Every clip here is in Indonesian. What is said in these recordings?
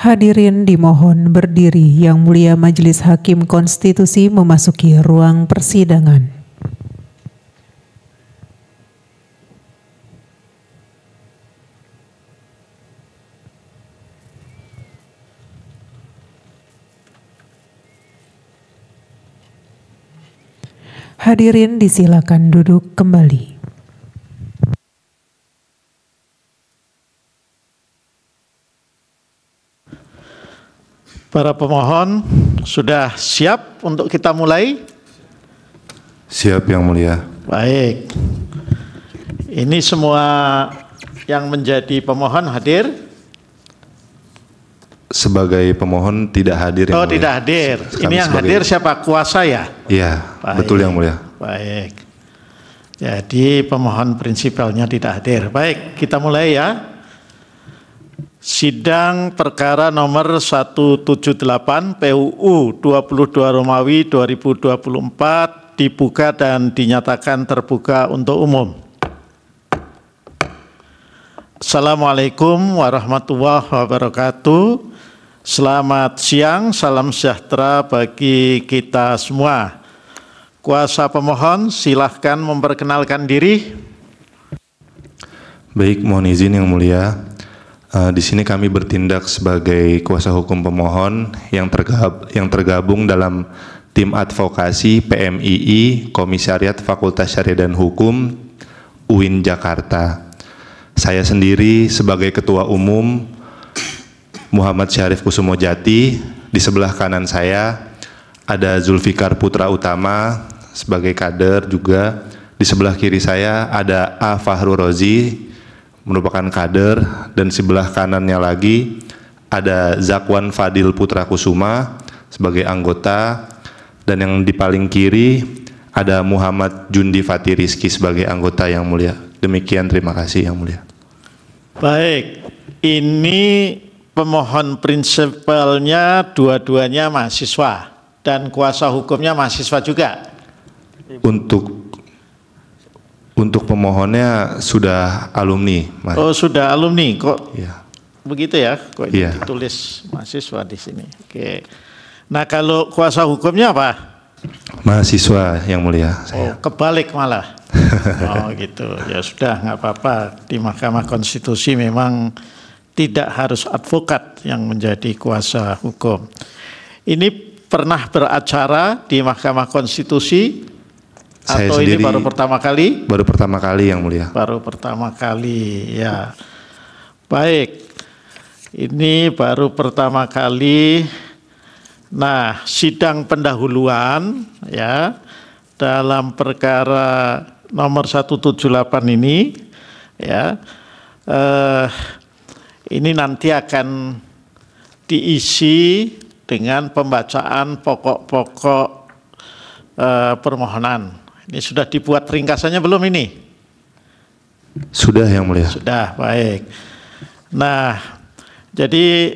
Hadirin dimohon berdiri. Yang Mulia Majelis Hakim Konstitusi memasuki ruang persidangan. Hadirin disilakan duduk kembali. Para pemohon sudah siap untuk kita mulai? Siap, Yang Mulia. Baik. Ini semua yang menjadi pemohon hadir? Sebagai pemohon tidak hadir. Oh, tidak hadir. Ini yang hadir siapa? Kuasa ya? Iya, betul Yang Mulia. Baik. Jadi pemohon prinsipalnya tidak hadir. Baik, kita mulai ya. Sidang perkara nomor 178 PUU 22 Romawi 2024 dibuka dan dinyatakan terbuka untuk umum. Assalamualaikum warahmatullahi wabarakatuh. Selamat siang, salam sejahtera bagi kita semua. Kuasa pemohon silahkan memperkenalkan diri. Baik, mohon izin Yang Mulia. Di sini kami bertindak sebagai kuasa hukum pemohon yang tergabung dalam tim advokasi PMII Komisariat Fakultas Syariah dan Hukum UIN Jakarta. Saya sendiri sebagai ketua umum Muhammad Syarif Kusumojati. Di sebelah kanan saya ada Zulfikar Putra Utama sebagai kader juga. Di sebelah kiri saya ada A. Fahru Rozi merupakan kader, dan sebelah kanannya lagi ada Zakwan Fadil Putra Kusuma sebagai anggota, dan yang di paling kiri ada Muhammad Jundi Fatih Rizki sebagai anggota Yang Mulia. Demikian, terima kasih Yang Mulia. Baik, ini pemohon prinsipalnya dua-duanya mahasiswa dan kuasa hukumnya mahasiswa juga. Untuk pemohonnya sudah alumni, Mas. Oh, sudah alumni kok? Iya. Begitu ya? Kok ini ditulis mahasiswa di sini? Oke. Nah, kalau kuasa hukumnya apa? Mahasiswa Yang Mulia. Saya. Oh, kebalik malah. Oh, gitu. Ya sudah, nggak apa-apa. Di Mahkamah Konstitusi memang tidak harus advokat yang menjadi kuasa hukum. Ini pernah beracara di Mahkamah Konstitusi? Saya atau sendiri ini baru pertama kali? Baru pertama kali Yang Mulia. Baru pertama kali, ya. Baik, ini baru pertama kali. Nah, sidang pendahuluan ya dalam perkara nomor 178 ini ya, ini nanti akan diisi dengan pembacaan pokok-pokok permohonan. Ini sudah dibuat ringkasannya belum ini? Sudah Yang Mulia. Sudah, baik. Nah, jadi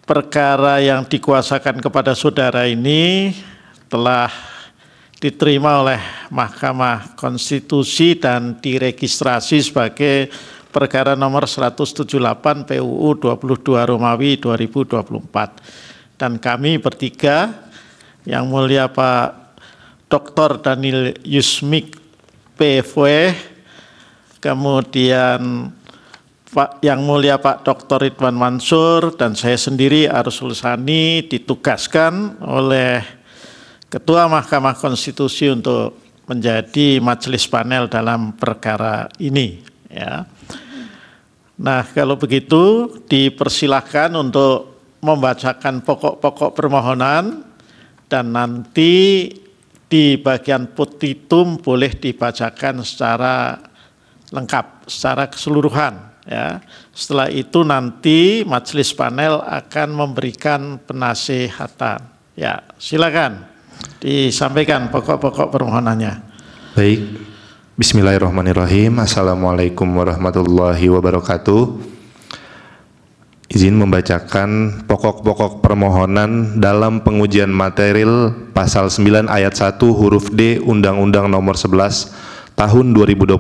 perkara yang dikuasakan kepada saudara ini telah diterima oleh Mahkamah Konstitusi dan diregistrasi sebagai perkara nomor 178 PUU 22 Romawi 2024. Dan kami bertiga, Yang Mulia Pak Dr. Daniel Yusmik PFW, kemudian Yang Mulia Pak Dr. Ridwan Mansur, dan saya sendiri Arsul Sani ditugaskan oleh Ketua Mahkamah Konstitusi untuk menjadi majelis panel dalam perkara ini. Ya. Nah, kalau begitu dipersilahkan untuk membacakan pokok-pokok permohonan, dan nanti di bagian petitum boleh dibacakan secara lengkap, secara keseluruhan. Ya. Setelah itu nanti majelis panel akan memberikan penasihatan. Ya, silakan disampaikan pokok-pokok permohonannya. Baik, Bismillahirrahmanirrahim. Assalamualaikum warahmatullahi wabarakatuh. Izin membacakan pokok-pokok permohonan dalam pengujian material pasal 9 ayat 1 huruf D Undang-Undang nomor 11 tahun 2021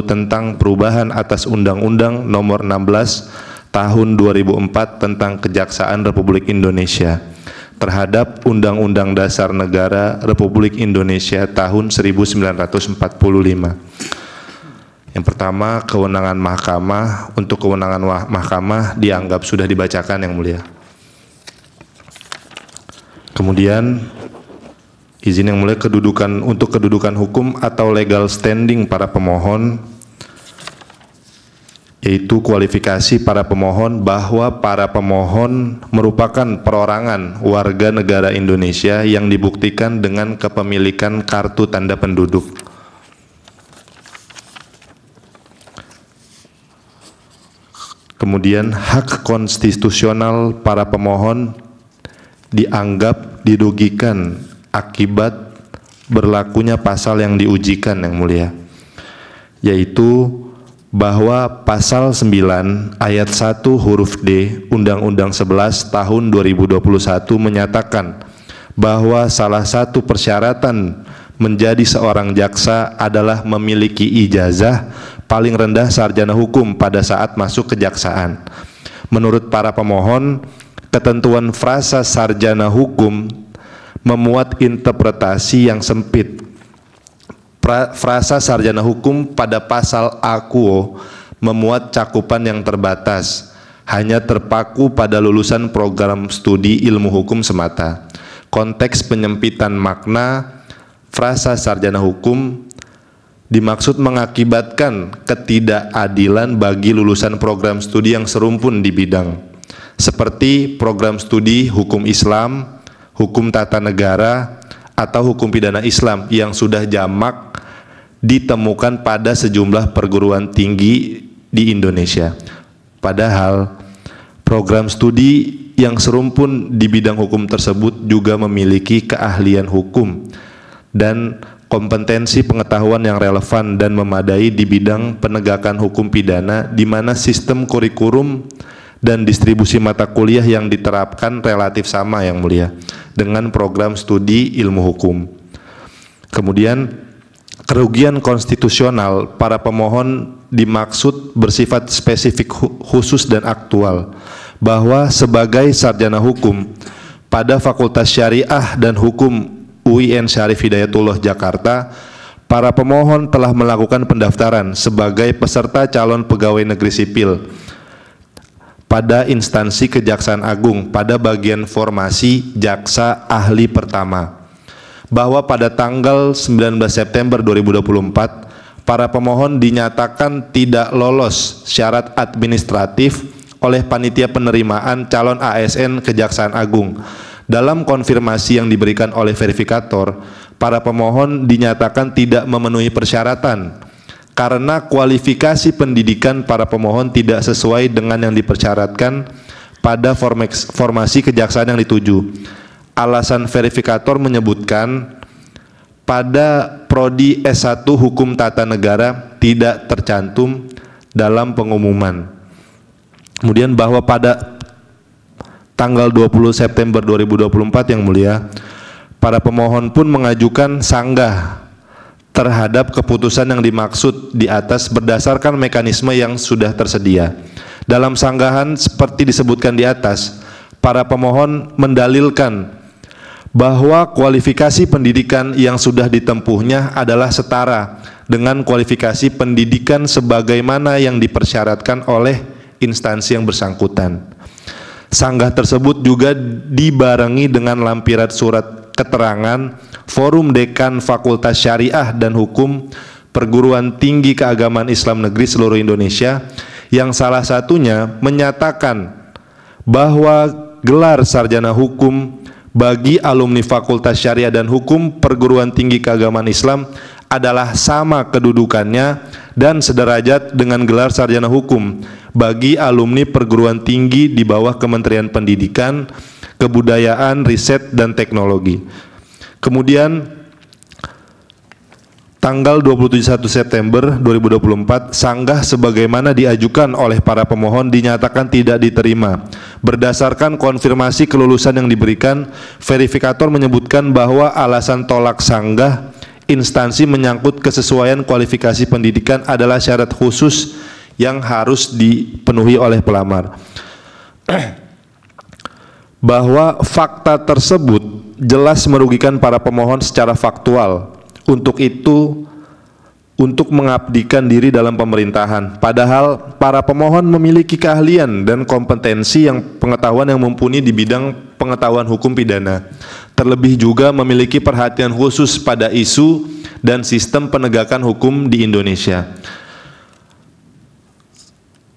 tentang perubahan atas Undang-Undang nomor 16 tahun 2004 tentang Kejaksaan Republik Indonesia terhadap Undang-Undang Dasar Negara Republik Indonesia tahun 1945. Yang pertama, kewenangan mahkamah. Untuk kewenangan mahkamah dianggap sudah dibacakan, Yang Mulia. Kemudian izin Yang Mulia, untuk kedudukan hukum atau legal standing para pemohon, yaitu kualifikasi para pemohon bahwa para pemohon merupakan perorangan warga negara Indonesia yang dibuktikan dengan kepemilikan kartu tanda penduduk. Kemudian hak konstitusional para pemohon dianggap dirugikan akibat berlakunya pasal yang diujikan, Yang Mulia, yaitu bahwa pasal 9 ayat 1 huruf D Undang-Undang 11 tahun 2021 menyatakan bahwa salah satu persyaratan menjadi seorang jaksa adalah memiliki ijazah paling rendah sarjana hukum pada saat masuk kejaksaan. Menurut para pemohon, ketentuan frasa sarjana hukum memuat interpretasi yang sempit. Frasa sarjana hukum pada pasal AKUO memuat cakupan yang terbatas, hanya terpaku pada lulusan program studi ilmu hukum semata. Konteks penyempitan makna frasa sarjana hukum dimaksud mengakibatkan ketidakadilan bagi lulusan program studi yang serumpun di bidang, seperti program studi hukum Islam, hukum tata negara, atau hukum pidana Islam yang sudah jamak ditemukan pada sejumlah perguruan tinggi di Indonesia. Padahal program studi yang serumpun di bidang hukum tersebut juga memiliki keahlian hukum dan kompetensi pengetahuan yang relevan dan memadai di bidang penegakan hukum pidana, di mana sistem kurikulum dan distribusi mata kuliah yang diterapkan relatif sama, Yang Mulia, dengan program studi ilmu hukum. Kemudian kerugian konstitusional para pemohon dimaksud bersifat spesifik khusus dan aktual, bahwa sebagai sarjana hukum pada Fakultas Syariah dan Hukum UIN Syarif Hidayatullah Jakarta, para pemohon telah melakukan pendaftaran sebagai peserta calon pegawai negeri sipil pada instansi Kejaksaan Agung pada bagian formasi jaksa ahli pertama, bahwa pada tanggal 19 September 2024 para pemohon dinyatakan tidak lolos syarat administratif oleh panitia penerimaan calon ASN Kejaksaan Agung. Dalam konfirmasi yang diberikan oleh verifikator, para pemohon dinyatakan tidak memenuhi persyaratan karena kualifikasi pendidikan para pemohon tidak sesuai dengan yang dipersyaratkan pada formasi kejaksaan yang dituju. Alasan verifikator menyebutkan pada prodi S1 Hukum Tata Negara tidak tercantum dalam pengumuman. Kemudian bahwa pada tanggal 20 September 2024, Yang Mulia, para pemohon pun mengajukan sanggah terhadap keputusan yang dimaksud di atas berdasarkan mekanisme yang sudah tersedia. Dalam sanggahan seperti disebutkan di atas, para pemohon mendalilkan bahwa kualifikasi pendidikan yang sudah ditempuhnya adalah setara dengan kualifikasi pendidikan sebagaimana yang dipersyaratkan oleh instansi yang bersangkutan. Sanggah tersebut juga dibarengi dengan lampiran surat keterangan Forum Dekan Fakultas Syariah dan Hukum Perguruan Tinggi Keagamaan Islam Negeri seluruh Indonesia, yang salah satunya menyatakan bahwa gelar sarjana hukum bagi alumni Fakultas Syariah dan Hukum Perguruan Tinggi Keagamaan Islam adalah sama kedudukannya dan sederajat dengan gelar sarjana hukum bagi alumni perguruan tinggi di bawah Kementerian Pendidikan, Kebudayaan, Riset, dan Teknologi. Kemudian tanggal 21 September 2024, sanggah sebagaimana diajukan oleh para pemohon dinyatakan tidak diterima. Berdasarkan konfirmasi kelulusan yang diberikan, verifikator menyebutkan bahwa alasan tolak sanggah instansi menyangkut kesesuaian kualifikasi pendidikan adalah syarat khusus yang harus dipenuhi oleh pelamar. Bahwa fakta tersebut jelas merugikan para pemohon secara faktual. Untuk itu, untuk mengabdikan diri dalam pemerintahan. Padahal para pemohon memiliki keahlian dan kompetensi pengetahuan yang mumpuni di bidang pengetahuan hukum pidana. Terlebih juga memiliki perhatian khusus pada isu dan sistem penegakan hukum di Indonesia.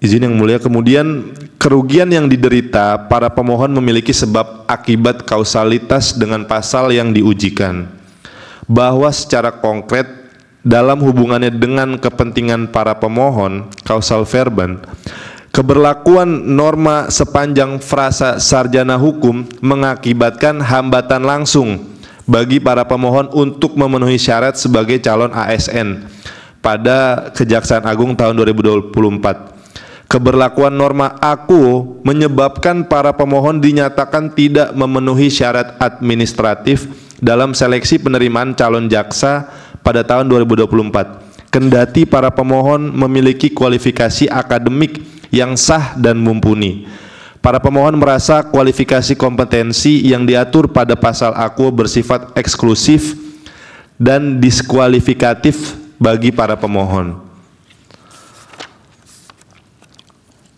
Izin yang mulia, kemudian kerugian yang diderita para pemohon memiliki sebab akibat kausalitas dengan pasal yang diujikan, bahwa secara konkret dalam hubungannya dengan kepentingan para pemohon causal verban, keberlakuan norma sepanjang frasa sarjana hukum mengakibatkan hambatan langsung bagi para pemohon untuk memenuhi syarat sebagai calon ASN pada Kejaksaan Agung tahun 2024. Keberlakuan norma AKUO menyebabkan para pemohon dinyatakan tidak memenuhi syarat administratif dalam seleksi penerimaan calon jaksa pada tahun 2024. Kendati para pemohon memiliki kualifikasi akademik yang sah dan mumpuni. Para pemohon merasa kualifikasi kompetensi yang diatur pada pasal AKUO bersifat eksklusif dan diskualifikatif bagi para pemohon.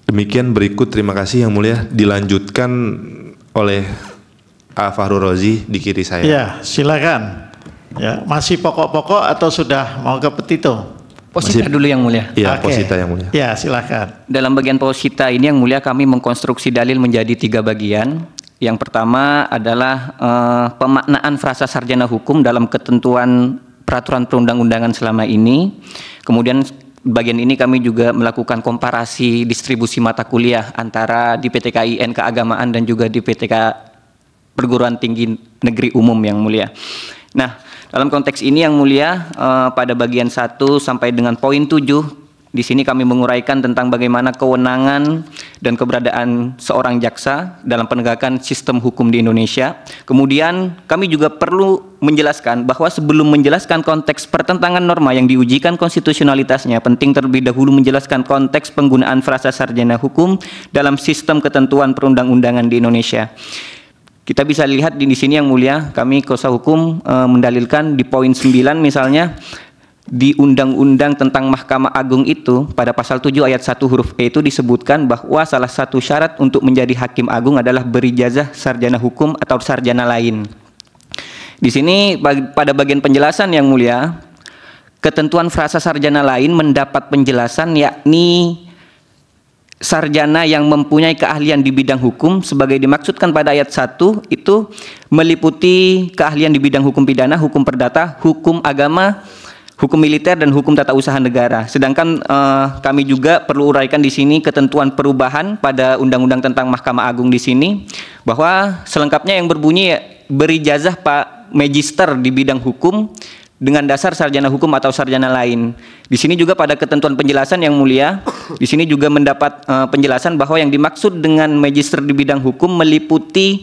Demikian, berikut terima kasih yang mulia dilanjutkan oleh Fahrul Rozi di kiri saya. Ya, silakan. Ya, masih pokok-pokok atau sudah mau ke petitum? Posita dulu yang mulia. Iya, posita yang mulia. Ya, silakan. Dalam bagian posita ini yang mulia kami mengkonstruksi dalil menjadi 3 bagian. Yang pertama adalah pemaknaan frasa sarjana hukum dalam ketentuan peraturan perundang-undangan selama ini. Kemudian bagian ini kami juga melakukan komparasi distribusi mata kuliah antara di PTKIN Keagamaan dan juga di PTK Perguruan Tinggi Negeri Umum yang mulia. Nah, dalam konteks ini yang mulia pada bagian 1 sampai dengan poin 7 di sini kami menguraikan tentang bagaimana kewenangan dan keberadaan seorang jaksa dalam penegakan sistem hukum di Indonesia. Kemudian kami juga perlu menjelaskan bahwa sebelum menjelaskan konteks pertentangan norma yang diujikan konstitusionalitasnya, penting terlebih dahulu menjelaskan konteks penggunaan frasa sarjana hukum dalam sistem ketentuan perundang-undangan di Indonesia. Kita bisa lihat di sini yang mulia, kami kuasa hukum mendalilkan di poin 9 misalnya, di Undang-Undang tentang Mahkamah Agung itu pada pasal 7 ayat 1 huruf E itu disebutkan bahwa salah satu syarat untuk menjadi hakim agung adalah berijazah sarjana hukum atau sarjana lain. Di sini pada bagian penjelasan yang mulia, ketentuan frasa sarjana lain mendapat penjelasan yakni sarjana yang mempunyai keahlian di bidang hukum sebagai dimaksudkan pada ayat 1 itu meliputi keahlian di bidang hukum pidana, hukum perdata, hukum agama, hukum militer dan hukum tata usaha negara. Sedangkan kami juga perlu uraikan di sini ketentuan perubahan pada Undang-Undang tentang Mahkamah Agung di sini bahwa selengkapnya yang berbunyi berijazah Pak Magister di bidang hukum dengan dasar sarjana hukum atau sarjana lain. Di sini juga pada ketentuan penjelasan yang mulia, di sini juga mendapat penjelasan bahwa yang dimaksud dengan Magister di bidang hukum meliputi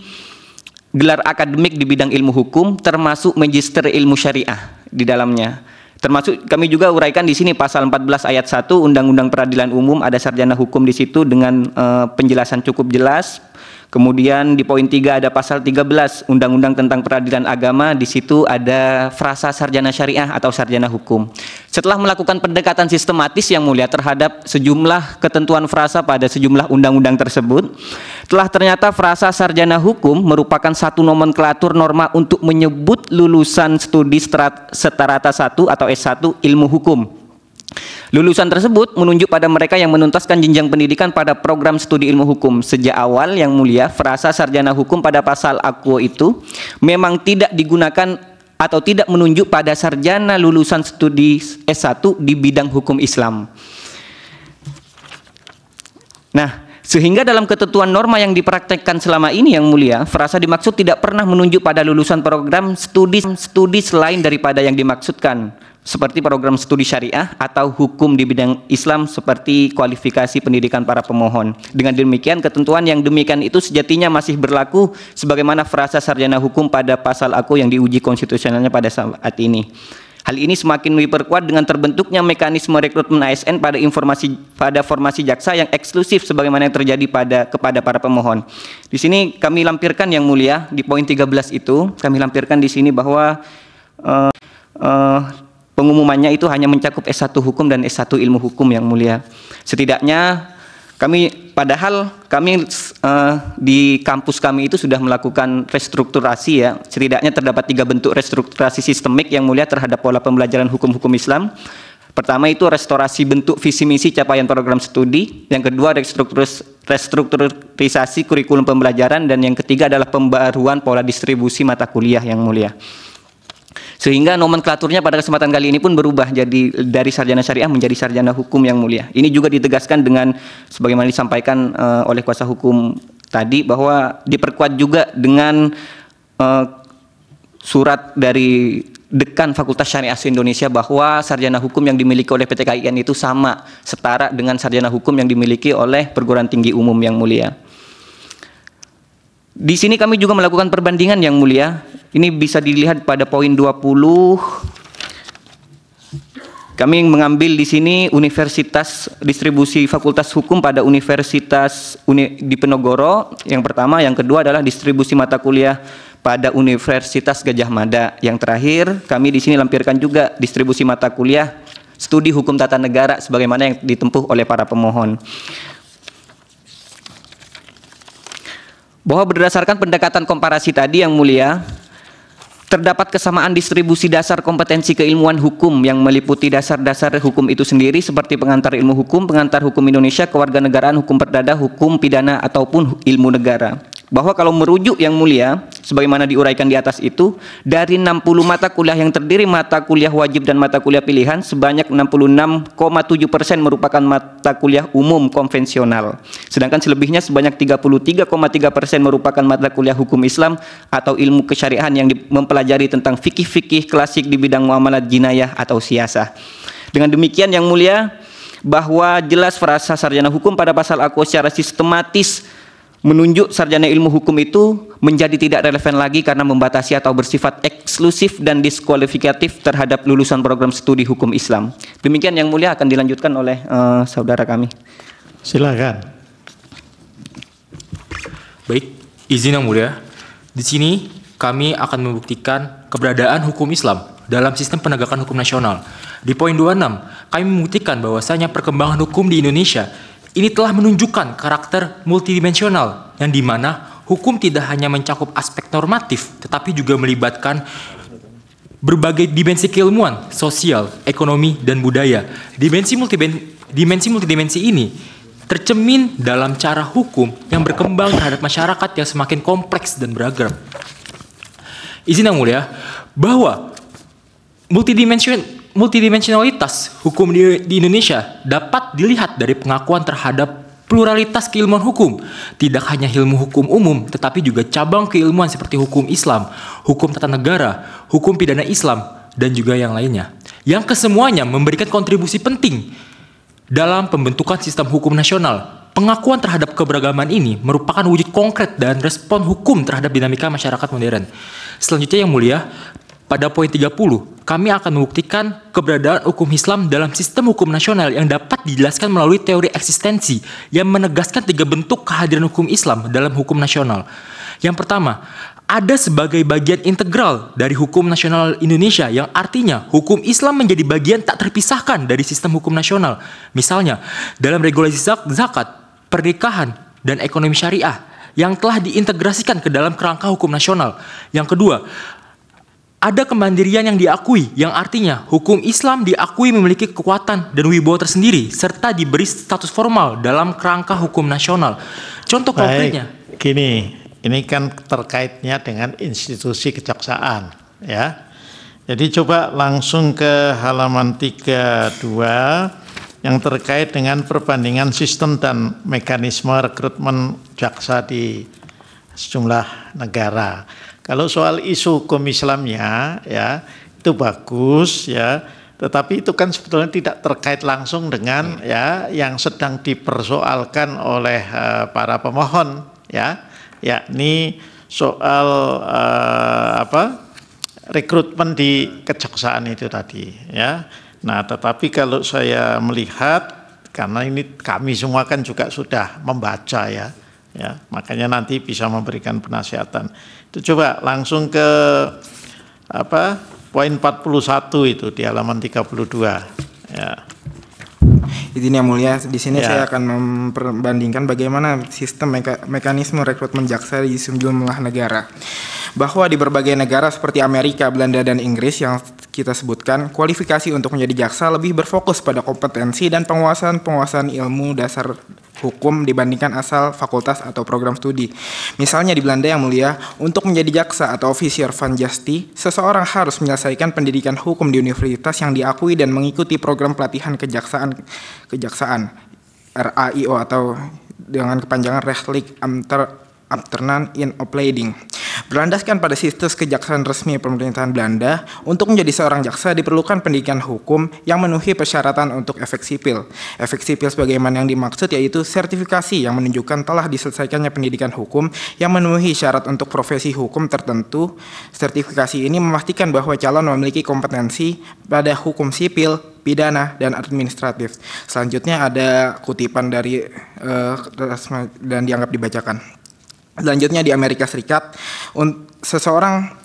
gelar akademik di bidang ilmu hukum termasuk Magister ilmu syariah di dalamnya. Termasuk kami juga uraikan di sini pasal 14 ayat 1 Undang-Undang Peradilan Umum ada sarjana hukum di situ dengan penjelasan cukup jelas. Kemudian di poin 3 ada pasal 13 Undang-Undang tentang Peradilan Agama, di situ ada frasa sarjana syariah atau sarjana hukum. Setelah melakukan pendekatan sistematis yang mulia terhadap sejumlah ketentuan frasa pada sejumlah undang-undang tersebut, telah ternyata frasa sarjana hukum merupakan satu nomenklatur norma untuk menyebut lulusan studi setarata 1 atau S1 ilmu hukum. Lulusan tersebut menunjuk pada mereka yang menuntaskan jenjang pendidikan pada program studi ilmu hukum. Sejak awal yang mulia, frasa sarjana hukum pada pasal AKUO itu memang tidak digunakan atau tidak menunjuk pada sarjana lulusan studi S1 di bidang hukum Islam. Nah, sehingga dalam ketentuan norma yang dipraktekkan selama ini yang mulia, frasa dimaksud tidak pernah menunjuk pada lulusan program studi selain daripada yang dimaksudkan, seperti program studi syariah atau hukum di bidang Islam seperti kualifikasi pendidikan para pemohon. Dengan demikian, ketentuan yang demikian itu sejatinya masih berlaku sebagaimana frasa sarjana hukum pada pasal AKUO yang diuji konstitusionalnya pada saat ini. Hal ini semakin diperkuat dengan terbentuknya mekanisme rekrutmen ASN pada formasi jaksa yang eksklusif sebagaimana yang terjadi kepada para pemohon. Di sini kami lampirkan yang mulia di poin 13 itu kami lampirkan di sini bahwa pengumumannya itu hanya mencakup S1 hukum dan S1 ilmu hukum yang mulia. Setidaknya padahal kami di kampus kami itu sudah melakukan restrukturasi ya. Setidaknya terdapat 3 bentuk restrukturasi sistemik yang mulia terhadap pola pembelajaran hukum-hukum Islam. Pertama itu restorasi bentuk visi misi capaian program studi, yang kedua restrukturisasi kurikulum pembelajaran, dan yang ketiga adalah pembaruan pola distribusi mata kuliah yang mulia. Sehingga nomenklaturnya pada kesempatan kali ini pun berubah jadi dari sarjana syariah menjadi sarjana hukum yang mulia. Ini juga ditegaskan dengan sebagaimana disampaikan oleh kuasa hukum tadi bahwa diperkuat juga dengan surat dari Dekan Fakultas Syariah Indonesia bahwa sarjana hukum yang dimiliki oleh PT KIN itu sama setara dengan sarjana hukum yang dimiliki oleh perguruan tinggi umum yang mulia. Di sini kami juga melakukan perbandingan yang mulia. Ini bisa dilihat pada poin 20. Kami mengambil di sini universitas distribusi Fakultas Hukum pada Universitas Diponegoro yang pertama, yang kedua adalah distribusi mata kuliah pada Universitas Gadjah Mada. Yang terakhir, kami di sini lampirkan juga distribusi mata kuliah studi hukum tata negara sebagaimana yang ditempuh oleh para pemohon. Bahwa berdasarkan pendekatan komparasi tadi yang mulia, terdapat kesamaan distribusi dasar kompetensi keilmuan hukum yang meliputi dasar-dasar hukum itu sendiri seperti pengantar ilmu hukum, pengantar hukum Indonesia, kewarganegaraan, hukum perdata, hukum pidana, ataupun ilmu negara. Bahwa kalau merujuk yang mulia, sebagaimana diuraikan di atas itu, dari 60 mata kuliah yang terdiri mata kuliah wajib dan mata kuliah pilihan, sebanyak 66,7% merupakan mata kuliah umum konvensional. Sedangkan selebihnya sebanyak 33,3% merupakan mata kuliah hukum Islam atau ilmu kesyariahan yang mempelajari tentang fikih-fikih klasik di bidang muamalat jinayah atau siasah. Dengan demikian yang mulia, bahwa jelas frasa sarjana hukum pada pasal aku secara sistematis menunjuk sarjana ilmu hukum itu menjadi tidak relevan lagi karena membatasi atau bersifat eksklusif dan diskualifikatif terhadap lulusan program studi hukum Islam. Demikian yang mulia, akan dilanjutkan oleh saudara kami. Silakan. Baik, izin yang mulia. Di sini kami akan membuktikan keberadaan hukum Islam dalam sistem penegakan hukum nasional. Di poin 26, kami membuktikan bahwasanya perkembangan hukum di Indonesia ini telah menunjukkan karakter multidimensional yang dimana hukum tidak hanya mencakup aspek normatif tetapi juga melibatkan berbagai dimensi keilmuan, sosial, ekonomi, dan budaya. Dimensi multidimensi ini tercermin dalam cara hukum yang berkembang terhadap masyarakat yang semakin kompleks dan beragam. Izin yang mulia, bahwa multidimensionalitas hukum di Indonesia dapat dilihat dari pengakuan terhadap pluralitas keilmuan hukum, tidak hanya ilmu hukum umum, tetapi juga cabang keilmuan seperti hukum Islam, hukum tata negara, hukum pidana Islam, dan juga yang lainnya. Yang kesemuanya memberikan kontribusi penting dalam pembentukan sistem hukum nasional. Pengakuan terhadap keberagaman ini merupakan wujud konkret dan respon hukum terhadap dinamika masyarakat modern. Selanjutnya yang mulia, pada poin 30, kami akan membuktikan keberadaan hukum Islam dalam sistem hukum nasional yang dapat dijelaskan melalui teori eksistensi yang menegaskan 3 bentuk kehadiran hukum Islam dalam hukum nasional. Yang pertama, ada sebagai bagian integral dari hukum nasional Indonesia yang artinya hukum Islam menjadi bagian tak terpisahkan dari sistem hukum nasional. Misalnya, dalam regulasi zakat, pernikahan, dan ekonomi syariah yang telah diintegrasikan ke dalam kerangka hukum nasional. Yang kedua, ada kemandirian yang diakui, yang artinya hukum Islam diakui memiliki kekuatan dan wibawa tersendiri, serta diberi status formal dalam kerangka hukum nasional. Contoh konkretnya. Gini, ini kan terkaitnya dengan institusi kejaksaan, ya. Jadi coba langsung ke halaman 32 yang terkait dengan perbandingan sistem dan mekanisme rekrutmen jaksa di sejumlah negara. Kalau soal isu hukum Islamnya, ya itu bagus, ya. Tetapi itu kan sebetulnya tidak terkait langsung dengan ya yang sedang dipersoalkan oleh para pemohon, ya, yakni soal rekrutmen di kejaksaan itu tadi ya. Nah, tetapi kalau saya melihat, karena ini kami semua kan juga sudah membaca ya, makanya nanti bisa memberikan penasihatan. Itu coba langsung ke poin 41 itu di halaman 32 ya. Izin yang mulia, di sini saya akan memperbandingkan bagaimana sistem mekanisme rekrutmen jaksa di sejumlah negara. Bahwa di berbagai negara seperti Amerika, Belanda, dan Inggris yang kita sebutkan, kualifikasi untuk menjadi jaksa lebih berfokus pada kompetensi dan penguasaan ilmu dasar hukum dibandingkan asal fakultas atau program studi. Misalnya di Belanda yang mulia, untuk menjadi jaksa atau officier van justice, seseorang harus menyelesaikan pendidikan hukum di universitas yang diakui dan mengikuti program pelatihan kejaksaan RAIO atau dengan kepanjangan Rechtelijk Ambtenaar in Opleiding. Berlandaskan pada situs kejaksaan resmi pemerintahan Belanda, untuk menjadi seorang jaksa diperlukan pendidikan hukum yang memenuhi persyaratan untuk efek sipil. Efek sipil sebagaimana yang dimaksud yaitu sertifikasi yang menunjukkan telah diselesaikannya pendidikan hukum yang memenuhi syarat untuk profesi hukum tertentu. Sertifikasi ini memastikan bahwa calon memiliki kompetensi pada hukum sipil, pidana, dan administratif. Selanjutnya ada kutipan dari dan dianggap dibacakan. Selanjutnya di Amerika Serikat, seseorang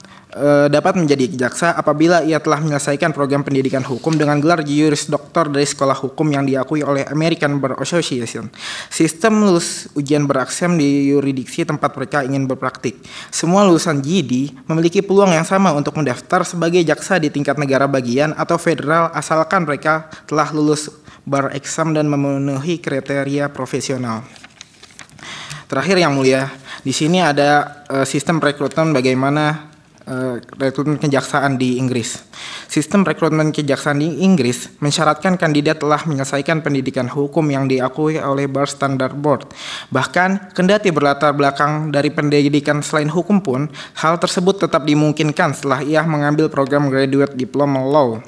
dapat menjadi jaksa apabila ia telah menyelesaikan program pendidikan hukum dengan gelar Juris Doctor dari sekolah hukum yang diakui oleh American Bar Association. Sistem lulus ujian beraksem di yurisdiksi tempat mereka ingin berpraktik. Semua lulusan GED memiliki peluang yang sama untuk mendaftar sebagai jaksa di tingkat negara bagian atau federal asalkan mereka telah lulus bar exam dan memenuhi kriteria profesional. Terakhir yang mulia, di sini ada sistem rekrutmen bagaimana rekrutmen kejaksaan di Inggris. Sistem rekrutmen kejaksaan di Inggris mensyaratkan kandidat telah menyelesaikan pendidikan hukum yang diakui oleh Bar Standard Board. Bahkan, kendati berlatar belakang dari pendidikan selain hukum pun, hal tersebut tetap dimungkinkan setelah ia mengambil program Graduate Diploma Law.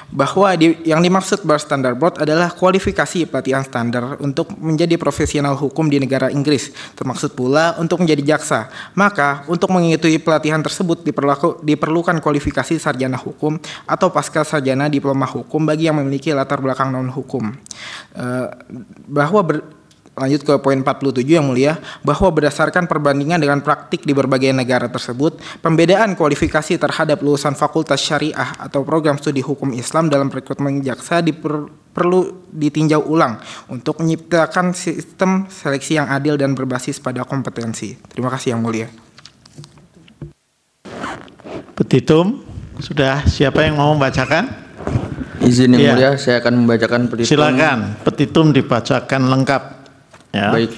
Bahwa yang dimaksud Bar Standard Board adalah kualifikasi pelatihan standar untuk menjadi profesional hukum di negara Inggris, termaksud pula untuk menjadi jaksa. Maka, untuk mengikuti pelatihan tersebut diperlukan kualifikasi sarjana hukum atau pasca sarjana diploma hukum bagi yang memiliki latar belakang non-hukum. Lanjut ke poin 47 yang mulia, bahwa berdasarkan perbandingan dengan praktik di berbagai negara tersebut, pembedaan kualifikasi terhadap lulusan fakultas syariah atau program studi hukum Islam dalam rekrutmen jaksa perlu ditinjau ulang untuk menciptakan sistem seleksi yang adil dan berbasis pada kompetensi. Terima kasih yang mulia. Petitum, sudah siapa yang mau membacakan? Izin yang mulia, saya akan membacakan petitum. Silakan, petitum dibacakan lengkap. Ya. Baik,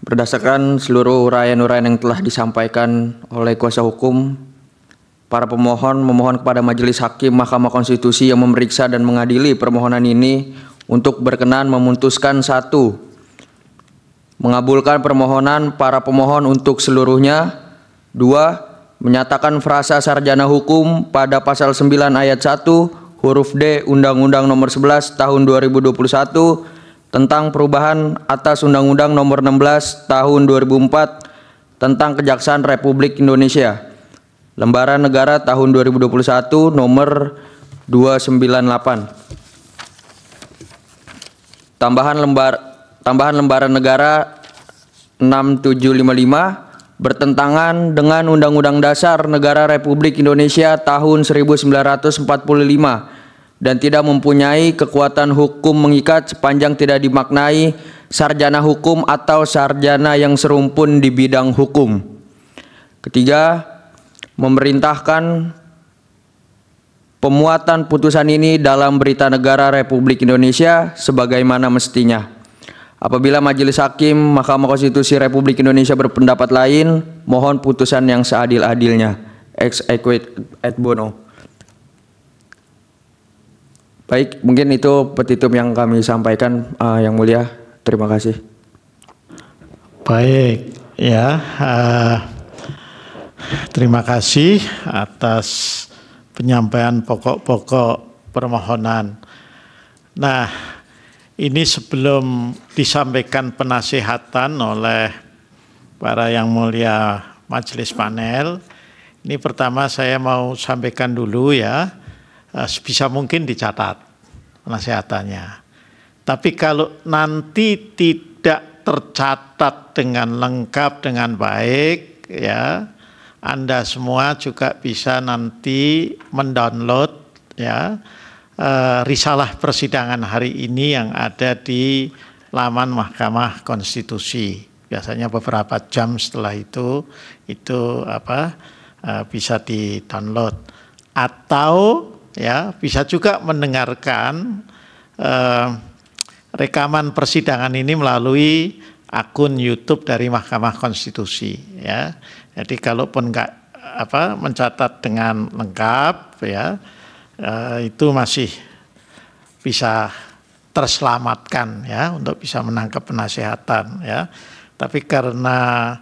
berdasarkan seluruh uraian-uraian yang telah disampaikan oleh kuasa hukum, para pemohon memohon kepada Majelis Hakim Mahkamah Konstitusi yang memeriksa dan mengadili permohonan ini untuk berkenan memutuskan: 1. Mengabulkan permohonan para pemohon untuk seluruhnya. 2. Menyatakan frasa sarjana hukum pada pasal 9 ayat 1 huruf D Undang-Undang Nomor 11 Tahun 2021 tentang perubahan atas Undang-Undang Nomor 16 Tahun 2004 tentang Kejaksaan Republik Indonesia, Lembaran Negara Tahun 2021 Nomor 298. Tambahan Lembaran Negara 6755 bertentangan dengan Undang-Undang Dasar Negara Republik Indonesia Tahun 1945 dan tidak mempunyai kekuatan hukum mengikat sepanjang tidak dimaknai sarjana hukum atau sarjana yang serumpun di bidang hukum. 3. Memerintahkan pemuatan putusan ini dalam Berita Negara Republik Indonesia sebagaimana mestinya. Apabila Majelis Hakim Mahkamah Konstitusi Republik Indonesia berpendapat lain, mohon putusan yang seadil-adilnya. Ex equit et bono. Baik, mungkin itu petitum yang kami sampaikan, yang mulia. Terima kasih. Baik, ya. Terima kasih atas penyampaian pokok-pokok permohonan. Nah, ini sebelum disampaikan penasihatan oleh para yang mulia majelis panel, Ini pertama saya mau sampaikan dulu ya, sebisa mungkin dicatat penasehatannya. Tapi kalau nanti tidak tercatat dengan lengkap, dengan baik, ya, Anda semua juga bisa nanti mendownload ya risalah persidangan hari ini yang ada di laman Mahkamah Konstitusi. Biasanya beberapa jam setelah itu bisa di-download, atau ya bisa juga mendengarkan rekaman persidangan ini melalui akun YouTube dari Mahkamah Konstitusi ya. Jadi kalaupun nggak mencatat dengan lengkap ya, itu masih bisa terselamatkan ya untuk bisa menangkap penasehatan ya. Tapi karena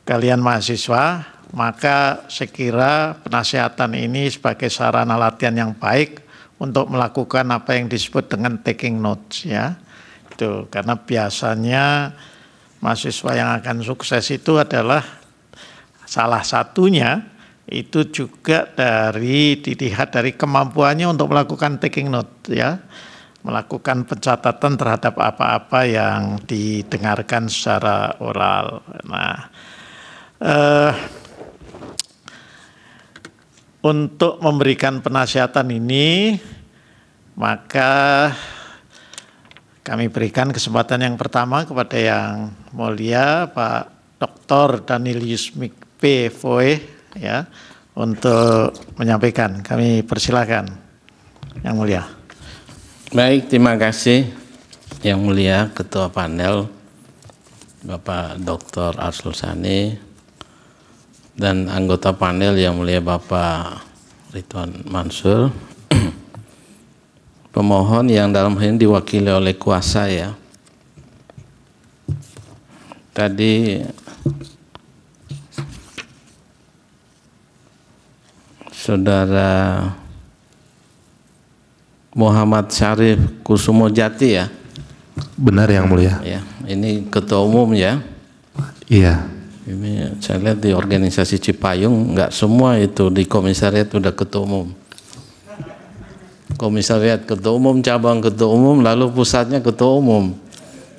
kalian mahasiswa, maka saya kira penasehatan ini sebagai sarana latihan yang baik untuk melakukan apa yang disebut dengan taking notes ya. Itu karena biasanya mahasiswa yang akan sukses itu adalah salah satunya itu juga dilihat dari kemampuannya untuk melakukan taking note ya, melakukan pencatatan terhadap apa-apa yang didengarkan secara oral. Nah, untuk memberikan penasehatan ini, maka kami berikan kesempatan yang pertama kepada yang mulia Pak Dr. Danilius P. Foe ya, untuk menyampaikan. Kami persilakan yang mulia. Baik, terima kasih yang mulia Ketua Panel Bapak Dr. Arsul Sani dan anggota panel yang mulia Bapak Ridwan Mansur, pemohon yang dalam hal ini diwakili oleh kuasa ya. Tadi Saudara Muhammad Syarif Kusumojati ya. Benar yang mulia. Ya, ini ketua umum ya. Iya. Ini saya lihat di organisasi Cipayung nggak semua itu di komisariat udah ketua umum. Komisariat ketua umum, cabang ketua umum, lalu pusatnya ketua umum.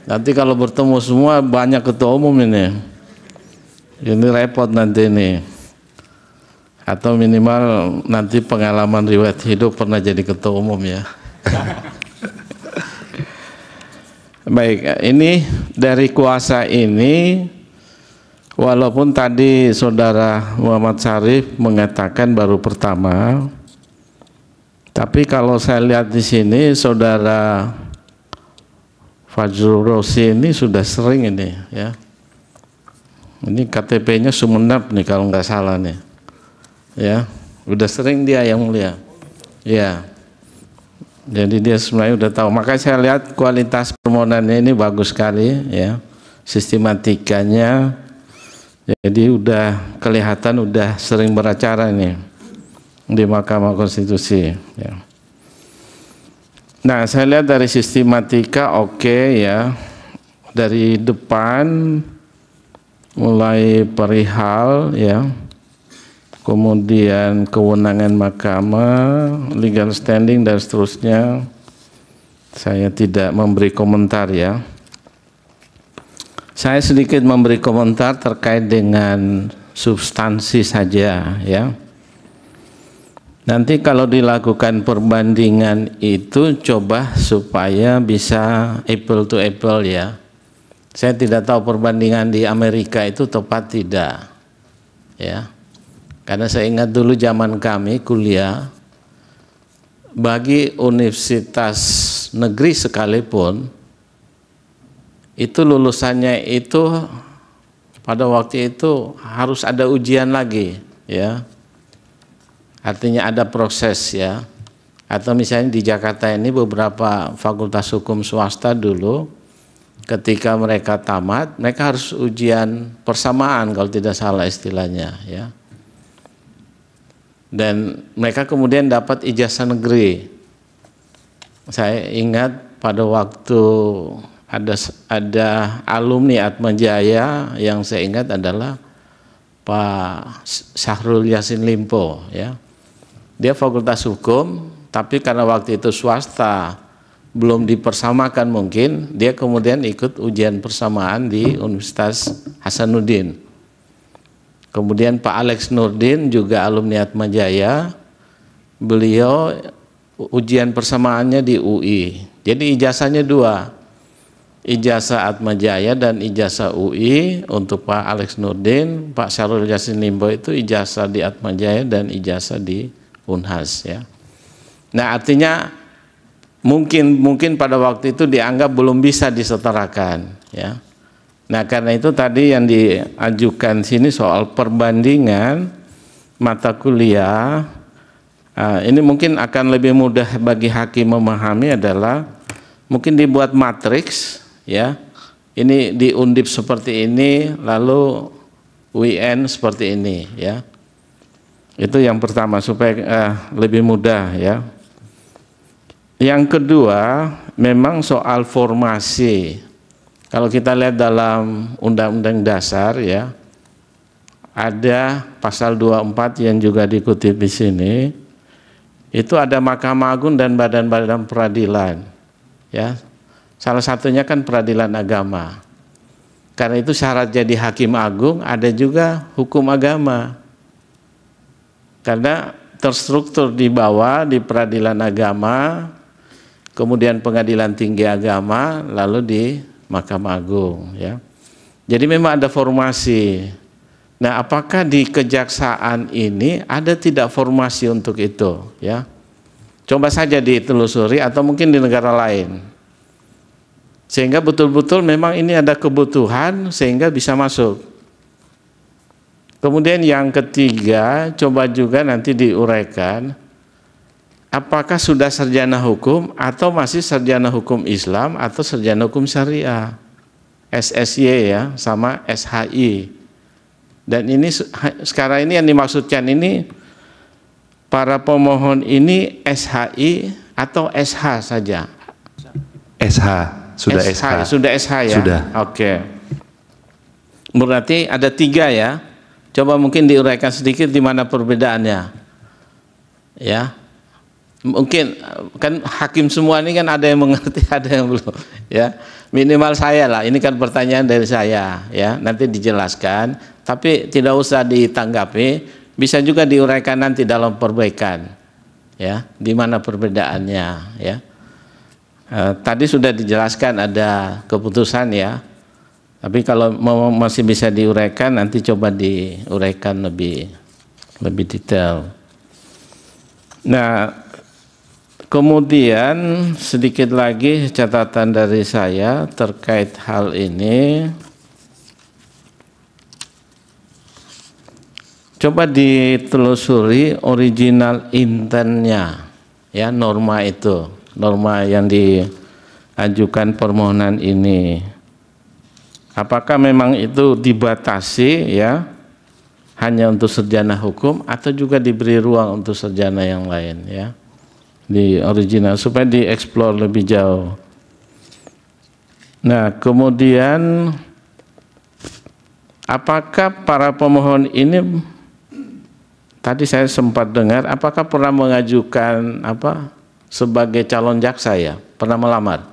Nanti kalau bertemu semua banyak ketua umum ini. Ini repot nanti ini. Atau minimal nanti pengalaman riwayat hidup pernah jadi ketua umum ya. Baik, ini dari kuasa ini, walaupun tadi Saudara Muhammad Syarif mengatakan baru pertama, tapi kalau saya lihat di sini Saudara Fajrul Rosi ini sudah sering ini ya. Ini KTP-nya Sumeneb nih kalau nggak salah nih. Ya, udah sering dia yang mulia. Ya. Jadi dia sebenarnya udah tahu. Makanya saya lihat kualitas permohonannya ini bagus sekali ya. Sistematikanya. Jadi udah kelihatan udah sering beracara ini di Mahkamah Konstitusi ya. Nah, saya lihat dari sistematika oke ya. Dari depan mulai perihal ya. Kemudian kewenangan mahkamah, legal standing dan seterusnya. Saya tidak memberi komentar ya. Saya sedikit memberi komentar terkait dengan substansi saja ya. Nanti kalau dilakukan perbandingan itu coba supaya bisa apple to apple ya. Saya tidak tahu perbandingan di Amerika itu tepat tidak ya. Karena saya ingat dulu zaman kami kuliah, bagi universitas negeri sekalipun, itu lulusannya itu pada waktu itu harus ada ujian lagi, ya. Artinya ada proses ya. Atau misalnya di Jakarta ini beberapa fakultas hukum swasta dulu, ketika mereka tamat, mereka harus ujian persamaan kalau tidak salah istilahnya, ya. Dan mereka kemudian dapat ijazah negeri. Saya ingat pada waktu ada alumni Atmajaya yang saya ingat adalah Pak Syahrul Yassin Limpo, ya. Dia fakultas hukum, tapi karena waktu itu swasta belum dipersamakan mungkin, dia kemudian ikut ujian persamaan di Universitas Hasanuddin. Kemudian Pak Alex Nurdin juga alumni Atmajaya, beliau ujian persamaannya di UI. Jadi ijazahnya dua, ijazah Atmajaya dan ijazah UI. Untuk Pak Alex Nurdin, Pak Syahrul Yassin Limpo itu ijazah di Atmajaya dan ijazah di Unhas, ya. Nah, artinya mungkin pada waktu itu dianggap belum bisa disetarakan, ya. Nah, karena itu tadi yang diajukan sini soal perbandingan mata kuliah, ini mungkin akan lebih mudah bagi hakim memahami adalah mungkin dibuat matriks, ya. Ini di Undip seperti ini, lalu UN seperti ini, ya. Itu yang pertama supaya lebih mudah, ya. Yang kedua, memang soal formasi. Kalau kita lihat dalam Undang-Undang Dasar, ya, ada pasal 24 yang juga dikutip di sini. Itu ada Mahkamah Agung dan badan-badan peradilan, ya. Salah satunya kan peradilan agama. Karena itu syarat jadi hakim agung ada juga hukum agama. Karena terstruktur di bawah di peradilan agama, kemudian pengadilan tinggi agama, lalu di Mahkamah Agung, ya. Jadi memang ada formasi. Nah, apakah di kejaksaan ini ada tidak formasi untuk itu, ya? Coba saja ditelusuri atau mungkin di negara lain. Sehingga betul-betul memang ini ada kebutuhan sehingga bisa masuk. Kemudian yang ketiga, coba juga nanti diuraikan apakah sudah sarjana hukum atau masih sarjana hukum Islam atau sarjana hukum syariah, SSY, ya, sama SHI. Dan ini sekarang ini yang dimaksudkan ini para pemohon ini SHI atau SH saja? SH, sudah SH. Sudah SH, ya? Sudah. Oke. Berarti ada 3, ya. Coba mungkin diuraikan sedikit di mana perbedaannya, ya. Mungkin kan hakim semua ini kan ada yang mengerti, ada yang belum, ya. Minimal saya lah, ini kan pertanyaan dari saya, ya. Nanti dijelaskan, tapi tidak usah ditanggapi, bisa juga diuraikan nanti dalam perbaikan, ya, di mana perbedaannya, ya. Tadi sudah dijelaskan ada keputusan, ya. Tapi kalau masih bisa diuraikan, nanti coba diuraikan lebih detail. Nah, kemudian sedikit lagi catatan dari saya terkait hal ini. Coba ditelusuri original intentnya, ya, norma itu, norma yang diajukan permohonan ini. Apakah memang itu dibatasi, ya, hanya untuk sarjana hukum atau juga diberi ruang untuk sarjana yang lain, ya, di original supaya dieksplor lebih jauh. Nah, kemudian apakah para pemohon ini, tadi saya sempat dengar, apakah pernah mengajukan sebagai calon jaksa, ya? Pernah melamar?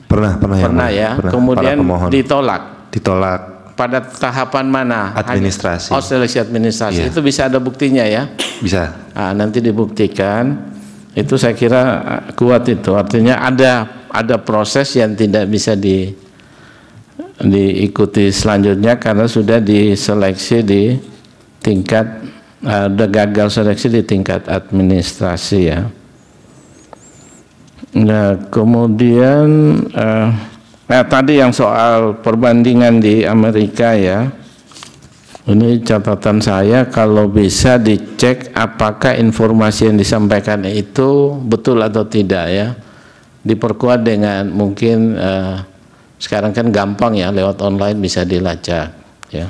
Pernah, ya. Pernah. Kemudian ditolak pada tahapan mana? Administrasi. Seleksi administrasi. Iya. Itu bisa ada buktinya, ya? Bisa. Nah, nanti dibuktikan. Itu saya kira kuat itu. Artinya ada proses yang tidak bisa diikuti selanjutnya karena sudah diseleksi di tingkat udah gagal seleksi di tingkat administrasi, ya. Nah, kemudian tadi yang soal perbandingan di Amerika, ya. Ini catatan saya, kalau bisa dicek apakah informasi yang disampaikan itu betul atau tidak, ya. Diperkuat dengan mungkin sekarang kan gampang, ya, lewat online bisa dilacak, ya.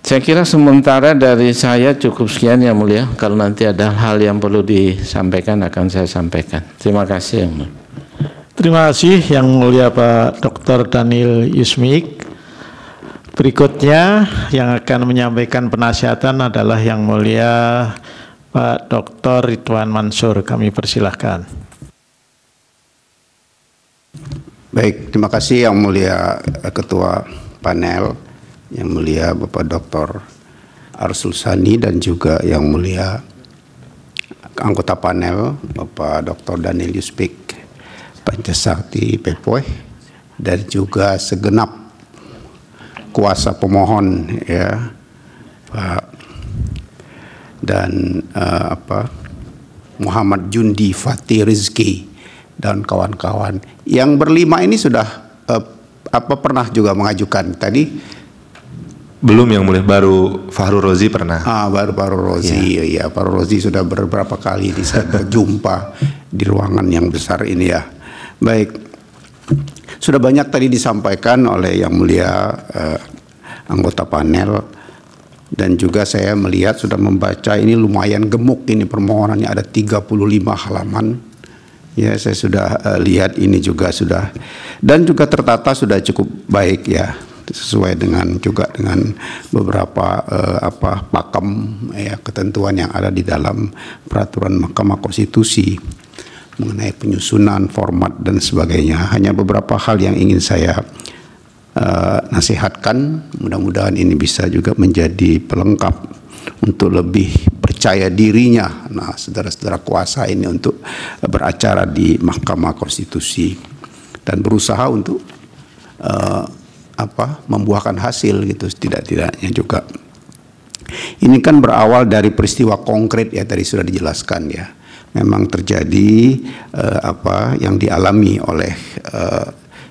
Saya kira sementara dari saya cukup sekian, Yang Mulia. Kalau nanti ada hal yang perlu disampaikan akan saya sampaikan. Terima kasih, Yang Mulia. Terima kasih Yang Mulia Pak Dr. Daniel Yusmik. Berikutnya yang akan menyampaikan penasihatan adalah Yang Mulia Pak Dr. Ridwan Mansur. Kami persilahkan. Baik, terima kasih Yang Mulia Ketua Panel, Yang Mulia Bapak Dr. Arsul Sani, dan juga Yang Mulia anggota panel Bapak Dr. Daniel Yuspik Pancasakti Pepoy, dan juga segenap kuasa pemohon ya Pak dan Muhammad Jundi Fatih Rizki dan kawan-kawan. Yang berlima ini sudah pernah juga mengajukan tadi? Belum, Yang Mulia, baru Fahru Rozi pernah. Baru Fahru Rozi, ya Fahru Rozi sudah beberapa kali saya berjumpa di ruangan yang besar ini ya. Baik, sudah banyak tadi disampaikan oleh Yang Mulia anggota panel, dan juga saya melihat sudah membaca ini lumayan gemuk ini permohonannya, ada 35 halaman. Ya, saya sudah lihat ini juga sudah, dan juga tertata sudah cukup baik ya, sesuai dengan juga dengan beberapa pakem ya ketentuan yang ada di dalam peraturan Mahkamah Konstitusi mengenai penyusunan format dan sebagainya. Hanya beberapa hal yang ingin saya nasihatkan, mudah-mudahan ini bisa juga menjadi pelengkap untuk lebih percaya dirinya saudara-saudara kuasa ini untuk beracara di Mahkamah Konstitusi dan berusaha untuk membuahkan hasil gitu setidak-tidaknya juga. Ini kan berawal dari peristiwa konkret ya, tadi sudah dijelaskan ya. Memang terjadi yang dialami oleh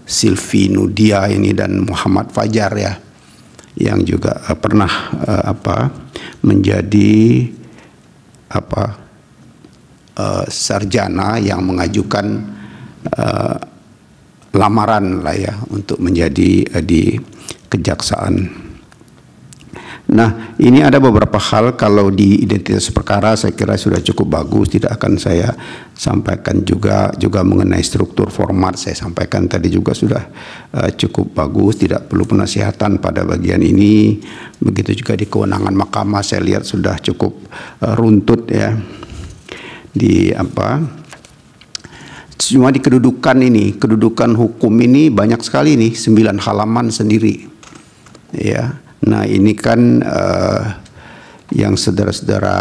Silvi Nudia ini dan Muhammad Fajar ya, yang juga pernah menjadi sarjana yang mengajukan lamaran lah ya untuk menjadi di kejaksaan. Nah, ini ada beberapa hal kalau di identitas perkara saya kira sudah cukup bagus, tidak akan saya sampaikan juga mengenai struktur format saya sampaikan tadi juga sudah cukup bagus, tidak perlu penasihatan pada bagian ini. Begitu juga di kewenangan mahkamah saya lihat sudah cukup runtut ya. Cuma di kedudukan hukum ini banyak sekali nih, 9 halaman sendiri ya. Nah, ini kan yang saudara-saudara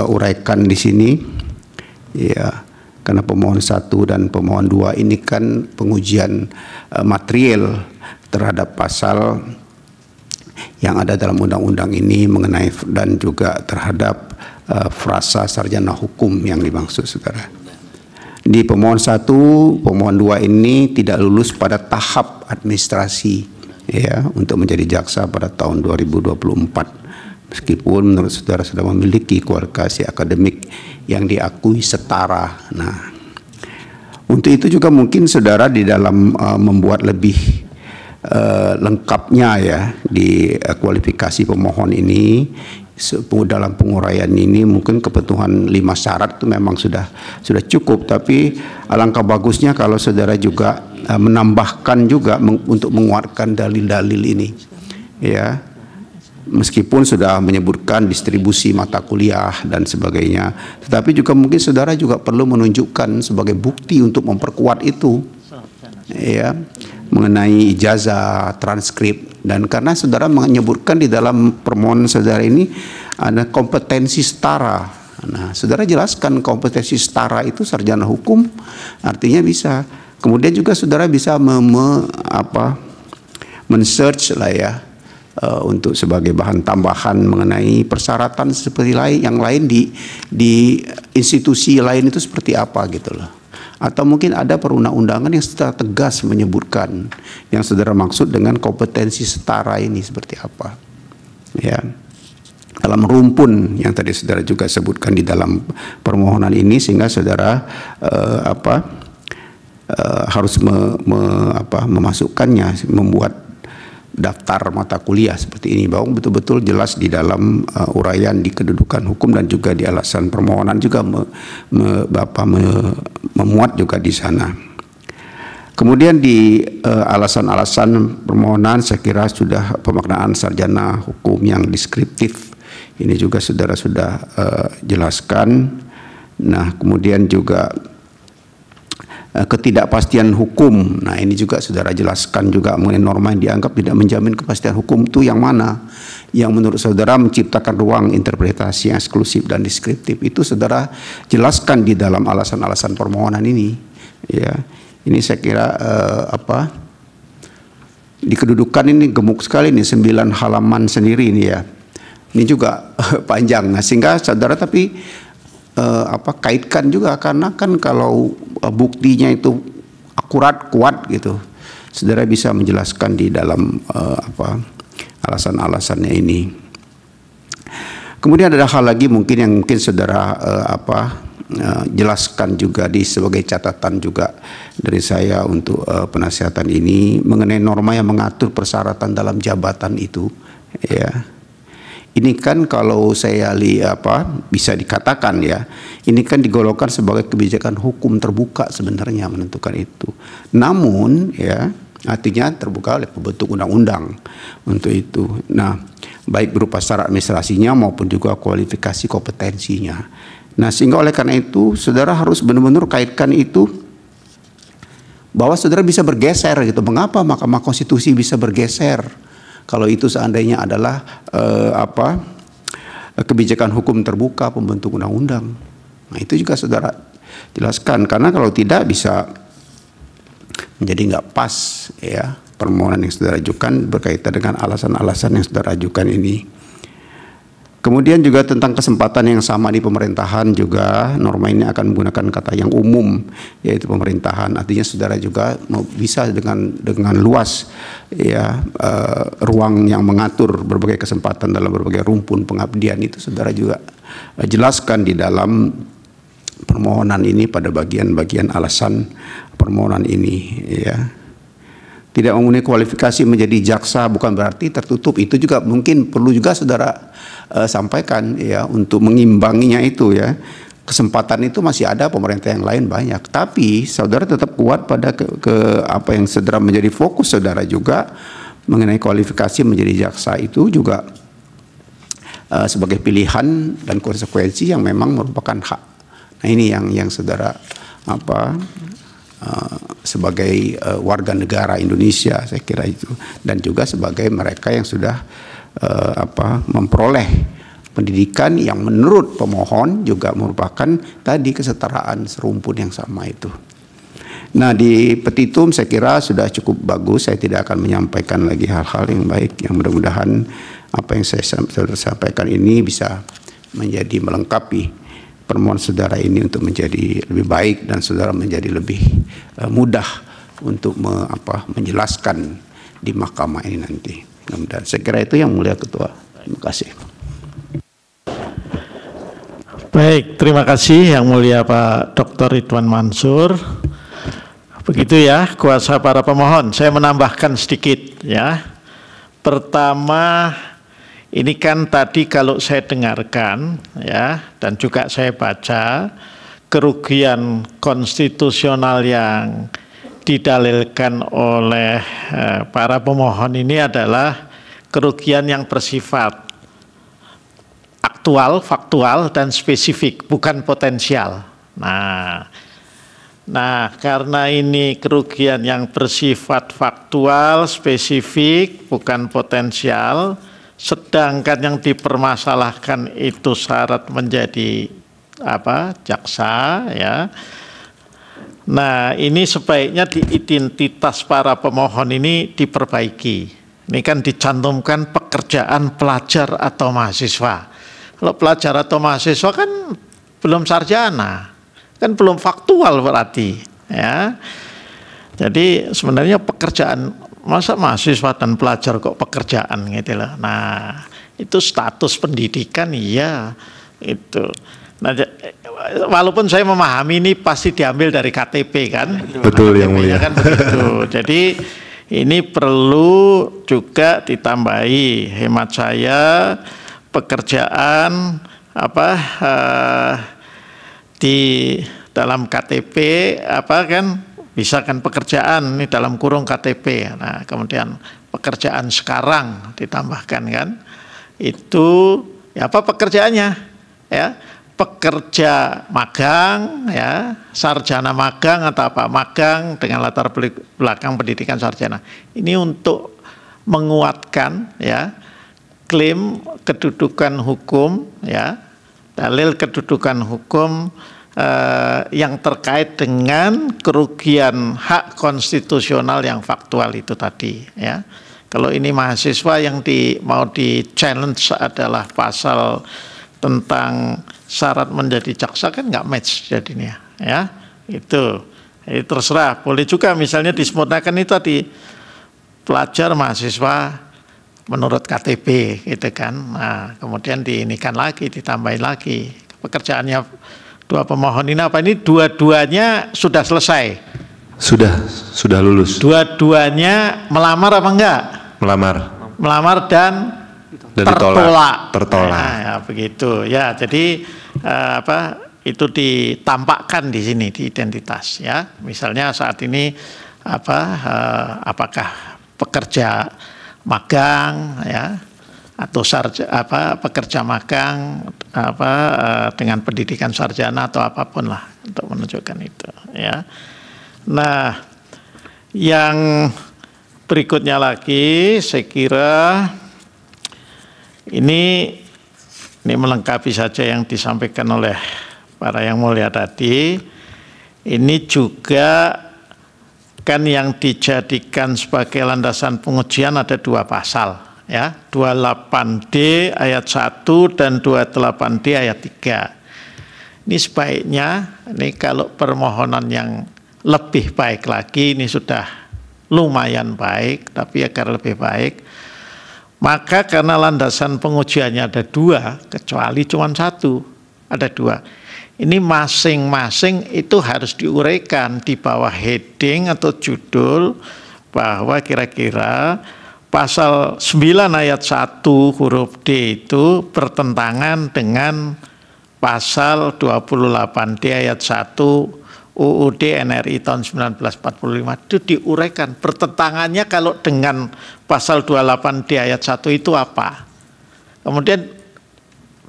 uraikan di sini ya, karena pemohon 1 dan pemohon 2 ini kan pengujian material terhadap pasal yang ada dalam undang-undang ini mengenai dan juga terhadap frasa sarjana hukum yang dimaksud saudara. Di pemohon 1, pemohon 2 ini tidak lulus pada tahap administrasi ya untuk menjadi jaksa pada tahun 2024, meskipun menurut saudara sudah memiliki kualifikasi akademik yang diakui setara. Nah, untuk itu juga mungkin saudara di dalam membuat lebih lengkapnya ya di kualifikasi pemohon ini, dalam penguraian ini mungkin kebutuhan 5 syarat itu memang sudah cukup, tapi alangkah bagusnya kalau saudara juga menambahkan juga untuk menguatkan dalil-dalil ini ya, meskipun sudah menyebutkan distribusi mata kuliah dan sebagainya, tetapi juga mungkin saudara juga perlu menunjukkan sebagai bukti untuk memperkuat itu ya, mengenai ijazah, transkrip, dan karena saudara menyebutkan di dalam permohonan saudara ini ada kompetensi setara. Nah, saudara jelaskan kompetensi setara itu sarjana hukum artinya bisa. Kemudian juga saudara bisa men-search lah ya untuk sebagai bahan tambahan mengenai persyaratan seperti yang lain di institusi lain itu seperti apa gitu loh. Atau mungkin ada perundang-undangan yang secara tegas menyebutkan yang saudara maksud dengan kompetensi setara ini seperti apa ya. Dalam rumpun yang tadi saudara juga sebutkan di dalam permohonan ini, sehingga saudara harus memasukkannya, membuat daftar mata kuliah seperti ini, bahwa betul-betul jelas di dalam uraian di kedudukan hukum dan juga di alasan permohonan juga memuat juga di sana. Kemudian di alasan-alasan permohonan saya kira sudah pemaknaan sarjana hukum yang deskriptif. Ini juga saudara sudah jelaskan. Nah, kemudian juga ketidakpastian hukum. Nah, ini juga saudara jelaskan juga mengenai norma yang dianggap tidak menjamin kepastian hukum itu yang mana? Yang menurut saudara menciptakan ruang interpretasi yang eksklusif dan deskriptif. Itu saudara jelaskan di dalam alasan-alasan permohonan ini. Ya, ini saya kira di kedudukan ini gemuk sekali nih, 9 halaman sendiri ini ya. Ini juga panjang. Nah, sehingga saudara tapi kaitkan juga, karena kan kalau buktinya itu akurat kuat gitu, saudara bisa menjelaskan di dalam alasan-alasannya ini. Kemudian ada hal lagi mungkin yang mungkin saudara jelaskan juga sebagai catatan juga dari saya untuk penasihatan ini mengenai norma yang mengatur persyaratan dalam jabatan itu, ya. Ini kan kalau saya lihat bisa dikatakan ya, ini kan digolongkan sebagai kebijakan hukum terbuka sebenarnya menentukan itu. Namun ya, artinya terbuka oleh pembentuk undang-undang untuk itu. Nah, baik berupa syarat administrasinya maupun juga kualifikasi kompetensinya. Nah, sehingga oleh karena itu saudara harus benar-benar kaitkan itu bahwa saudara bisa bergeser gitu. Mengapa Mahkamah Konstitusi bisa bergeser? Kalau itu seandainya adalah kebijakan hukum terbuka pembentuk undang-undang. Nah, itu juga saudara jelaskan, karena kalau tidak bisa menjadi nggak pas ya permohonan yang saudara ajukan berkaitan dengan alasan-alasan yang saudara ajukan ini. Kemudian juga tentang kesempatan yang sama di pemerintahan juga, norma ini akan menggunakan kata yang umum, yaitu pemerintahan. Artinya saudara juga bisa dengan luas ya ruang yang mengatur berbagai kesempatan dalam berbagai rumpun pengabdian itu saudara juga jelaskan di dalam permohonan ini pada bagian-bagian alasan permohonan ini ya. Tidak memenuhi kualifikasi menjadi jaksa bukan berarti tertutup, itu juga mungkin perlu juga saudara sampaikan ya, untuk mengimbanginya itu ya. Kesempatan itu masih ada, pemerintah yang lain banyak, tapi saudara tetap kuat pada apa yang saudara menjadi fokus saudara juga mengenai kualifikasi menjadi jaksa itu juga sebagai pilihan dan konsekuensi yang memang merupakan hak. Nah, ini yang saudara sebagai warga negara Indonesia saya kira itu, dan juga sebagai mereka yang sudah memperoleh pendidikan yang menurut pemohon juga merupakan tadi kesetaraan serumpun yang sama itu. Nah, di petitum saya kira sudah cukup bagus, saya tidak akan menyampaikan lagi hal-hal yang baik, yang mudah-mudahan apa yang saya sampaikan ini bisa menjadi melengkapi permohonan saudara ini untuk menjadi lebih baik dan saudara menjadi lebih mudah untuk menjelaskan di mahkamah ini nanti. Mudah-mudahan. Saya kira itu yang mulia Ketua. Terima kasih. Baik, terima kasih yang mulia Pak Dr. Ridwan Mansur. Begitu ya kuasa para pemohon. Saya menambahkan sedikit ya. Pertama, ini kan tadi kalau saya dengarkan ya, dan juga saya baca, kerugian konstitusional yang didalilkan oleh para pemohon ini adalah kerugian yang bersifat aktual, faktual, dan spesifik, bukan potensial. Nah, karena ini kerugian yang bersifat faktual, spesifik, bukan potensial, sedangkan yang dipermasalahkan itu syarat menjadi jaksa ya. Nah, ini sebaiknya di identitas para pemohon ini diperbaiki. Ini kan dicantumkan pekerjaan pelajar atau mahasiswa. Kalau pelajar atau mahasiswa kan belum sarjana, kan belum faktual berarti ya. Jadi sebenarnya pekerjaan, masa mahasiswa dan pelajar kok pekerjaan gitu loh. Nah, itu status pendidikan iya itu. Nah, walaupun saya memahami ini pasti diambil dari KTP kan. Betul yang mulia. Kan begitu. Jadi ini perlu juga ditambahi hemat saya pekerjaan di dalam KTP bisa kan pekerjaan ini dalam kurung KTP. Nah, kemudian pekerjaan sekarang ditambahkan kan. Itu ya apa pekerjaannya? Ya, pekerja magang ya, sarjana magang atau apa? Magang dengan latar belakang pendidikan sarjana. Ini untuk menguatkan ya klaim kedudukan hukum ya, dalil kedudukan hukum yang terkait dengan kerugian hak konstitusional yang faktual itu tadi ya. Kalau ini mahasiswa yang mau di challenge adalah pasal tentang syarat menjadi jaksa kan nggak match jadinya ya. Itu terserah, boleh juga misalnya disempurnakan itu tadi pelajar mahasiswa menurut KTP gitu kan. Nah, kemudian diinikan lagi, ditambahin lagi pekerjaannya. Dua pemohon ini apa ini dua-duanya sudah selesai? Sudah lulus. Dua-duanya melamar apa enggak? Melamar dan tertolak. Nah, ya begitu. Ya, jadi itu ditampakkan di sini di identitas ya. Misalnya saat ini apakah pekerja magang ya, atau pekerja magang dengan pendidikan sarjana atau apapun lah untuk menunjukkan itu ya. Nah, yang berikutnya lagi saya kira ini melengkapi saja yang disampaikan oleh para yang mulia tadi. Ini juga kan yang dijadikan sebagai landasan pengujian ada dua pasal ya, 28D ayat 1 dan 28D ayat 3. Ini sebaiknya ini kalau permohonan yang lebih baik lagi, ini sudah lumayan baik tapi agar lebih baik, maka karena landasan pengujiannya ada dua, kecuali cuma satu, ada dua. Ini masing-masing itu harus diuraikan di bawah heading atau judul bahwa kira-kira pasal 9 ayat 1 huruf D itu bertentangan dengan pasal 28D ayat 1 UUD NRI tahun 1945. Itu diuraikan pertentangannya kalau dengan pasal 28D ayat 1 itu apa. Kemudian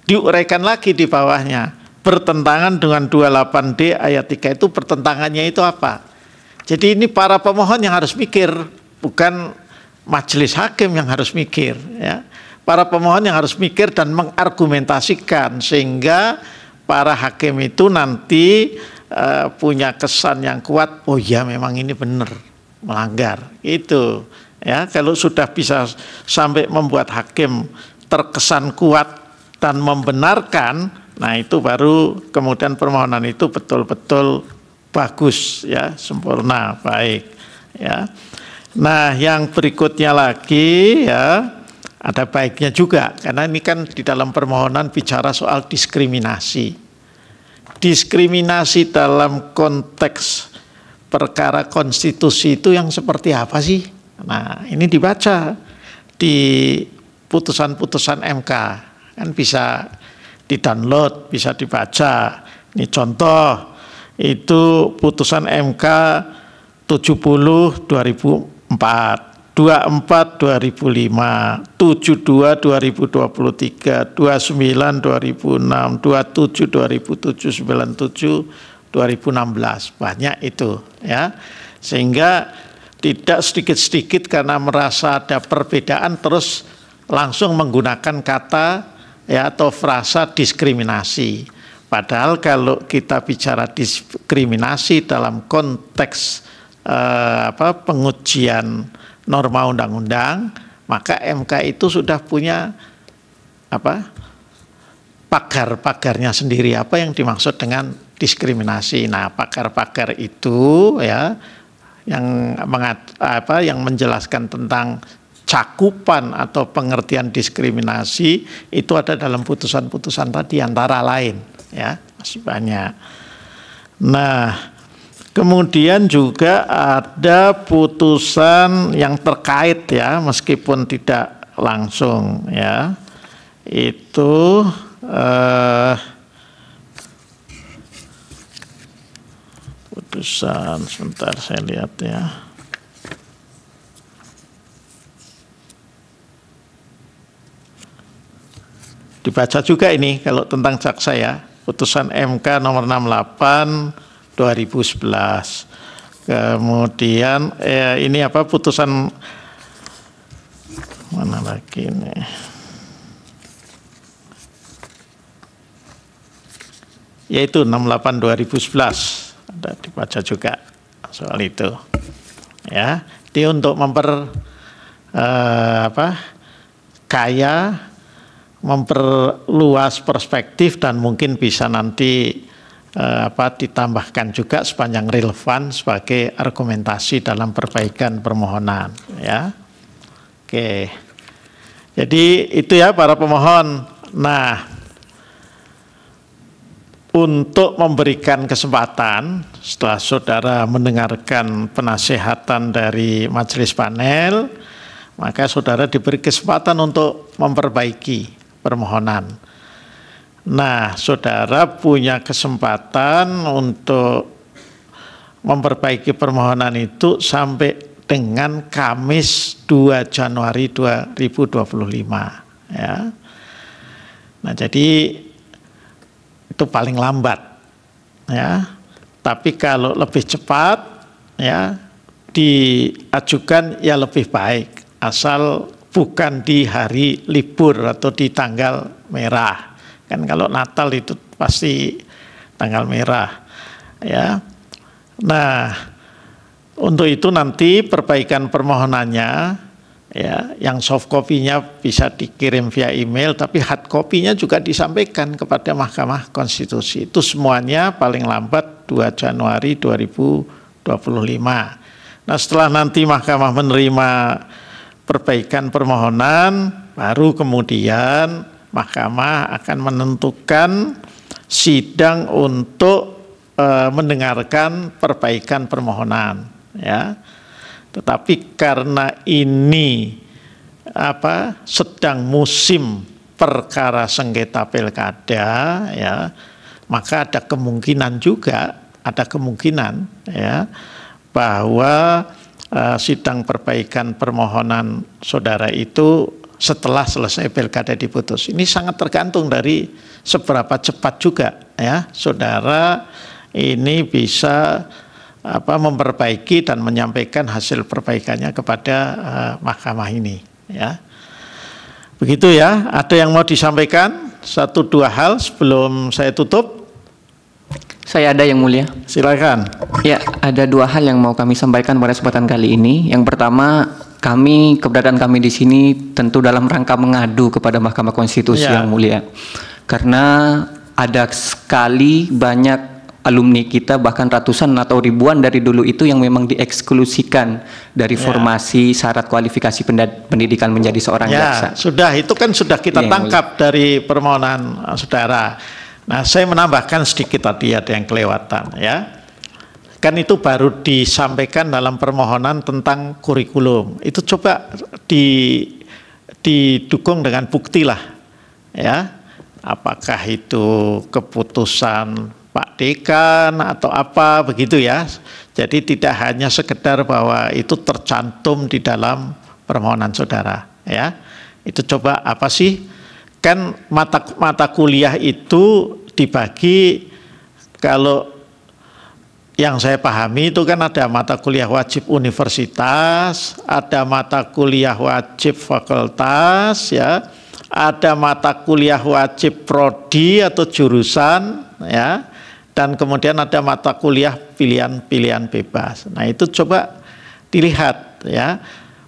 diuraikan lagi di bawahnya, bertentangan dengan 28D ayat 3 itu pertentangannya itu apa. Jadi ini para pemohon yang harus mikir, bukan majelis hakim yang harus mikir ya. Para pemohon yang harus mikir dan mengargumentasikan sehingga para hakim itu nanti punya kesan yang kuat, oh ya memang ini benar melanggar itu ya. Kalau sudah bisa sampai membuat hakim terkesan kuat dan membenarkan, nah itu baru kemudian permohonan itu betul-betul bagus ya, sempurna, baik ya. Nah, yang berikutnya lagi ya, ada baiknya juga karena ini kan di dalam permohonan bicara soal diskriminasi. Diskriminasi dalam konteks perkara konstitusi itu yang seperti apa sih? Nah, ini dibaca di putusan-putusan MK, kan bisa di-download, bisa dibaca. Ini contoh, itu putusan MK 70 2004, 24 2005, 72 2023, 29 2006, 27 2007, 97 2016. Banyak itu ya. Sehingga tidak sedikit-sedikit karena merasa ada perbedaan terus langsung menggunakan kata ya atau frasa diskriminasi. Padahal kalau kita bicara diskriminasi dalam konteks pengujian norma undang-undang, maka MK itu sudah punya pagar-pagarnya sendiri apa yang dimaksud dengan diskriminasi. Nah, pagar-pagar itu ya yang menjelaskan tentang cakupan atau pengertian diskriminasi itu ada dalam putusan-putusan tadi antara lain ya, masih banyak. Nah, kemudian juga ada putusan yang terkait ya, meskipun tidak langsung ya, itu Putusan, sebentar saya lihat ya. Dibaca juga ini kalau tentang jaksa ya. Putusan MK nomor 68 2011. Kemudian ini apa, putusan mana lagi ini? Yaitu 68 2011. Ada dibaca juga soal itu. Ya, itu untuk memperluas perspektif dan mungkin bisa nanti ditambahkan juga sepanjang relevan sebagai argumentasi dalam perbaikan permohonan, ya. Oke. Jadi itu ya para pemohon. Nah, untuk memberikan kesempatan setelah saudara mendengarkan penasehatan dari majelis panel, maka saudara diberi kesempatan untuk memperbaiki permohonan. Nah, saudara punya kesempatan untuk memperbaiki permohonan itu sampai dengan Kamis 2 Januari 2025, ya. Nah, jadi itu paling lambat, ya. Tapi kalau lebih cepat, ya, diajukan ya lebih baik, asal bukan di hari libur atau di tanggal merah. Kan kalau Natal itu pasti tanggal merah, ya. Nah, untuk itu nanti perbaikan permohonannya, ya, yang soft copy-nya bisa dikirim via email, tapi hard copy-nya juga disampaikan kepada Mahkamah Konstitusi. Itu semuanya paling lambat 2 Januari 2025. Nah, setelah nanti Mahkamah menerima perbaikan permohonan, baru kemudian Mahkamah akan menentukan sidang untuk mendengarkan perbaikan permohonan, ya. Tetapi karena ini sedang musim perkara sengketa pilkada, ya, maka ada kemungkinan ya, bahwa sidang perbaikan permohonan saudara itu setelah selesai pilkada diputus. Ini sangat tergantung dari seberapa cepat juga, ya, saudara ini bisa memperbaiki dan menyampaikan hasil perbaikannya kepada mahkamah ini, ya. Begitu ya. Ada yang mau disampaikan? 1-2 hal sebelum saya tutup. Saya ada, Yang Mulia. Silakan. Ya, ada 2 hal yang mau kami sampaikan pada kesempatan kali ini. Yang pertama, keberadaan kami di sini tentu dalam rangka mengadu kepada Mahkamah Konstitusi, ya, Yang Mulia. Karena ada sekali banyak alumni kita, bahkan ratusan atau ribuan dari dulu itu yang memang dieksklusikan dari formasi syarat kualifikasi pendidikan menjadi seorang jaksa. Itu kan sudah kita tangkap dari permohonan saudara. Nah, saya menambahkan sedikit tadi, ada yang kelewatan, ya. Kan itu baru disampaikan dalam permohonan tentang kurikulum. Itu coba didukung dengan bukti lah, ya. Apakah itu keputusan Pak Dekan atau apa begitu, ya. Jadi tidak hanya sekedar bahwa itu tercantum di dalam permohonan saudara, ya. Itu coba apa sih? Kan mata kuliah itu dibagi, kalau yang saya pahami itu kan ada mata kuliah wajib universitas, ada mata kuliah wajib fakultas, ya, ada mata kuliah wajib prodi atau jurusan, ya, dan kemudian ada mata kuliah pilihan bebas. Nah, itu coba dilihat, ya.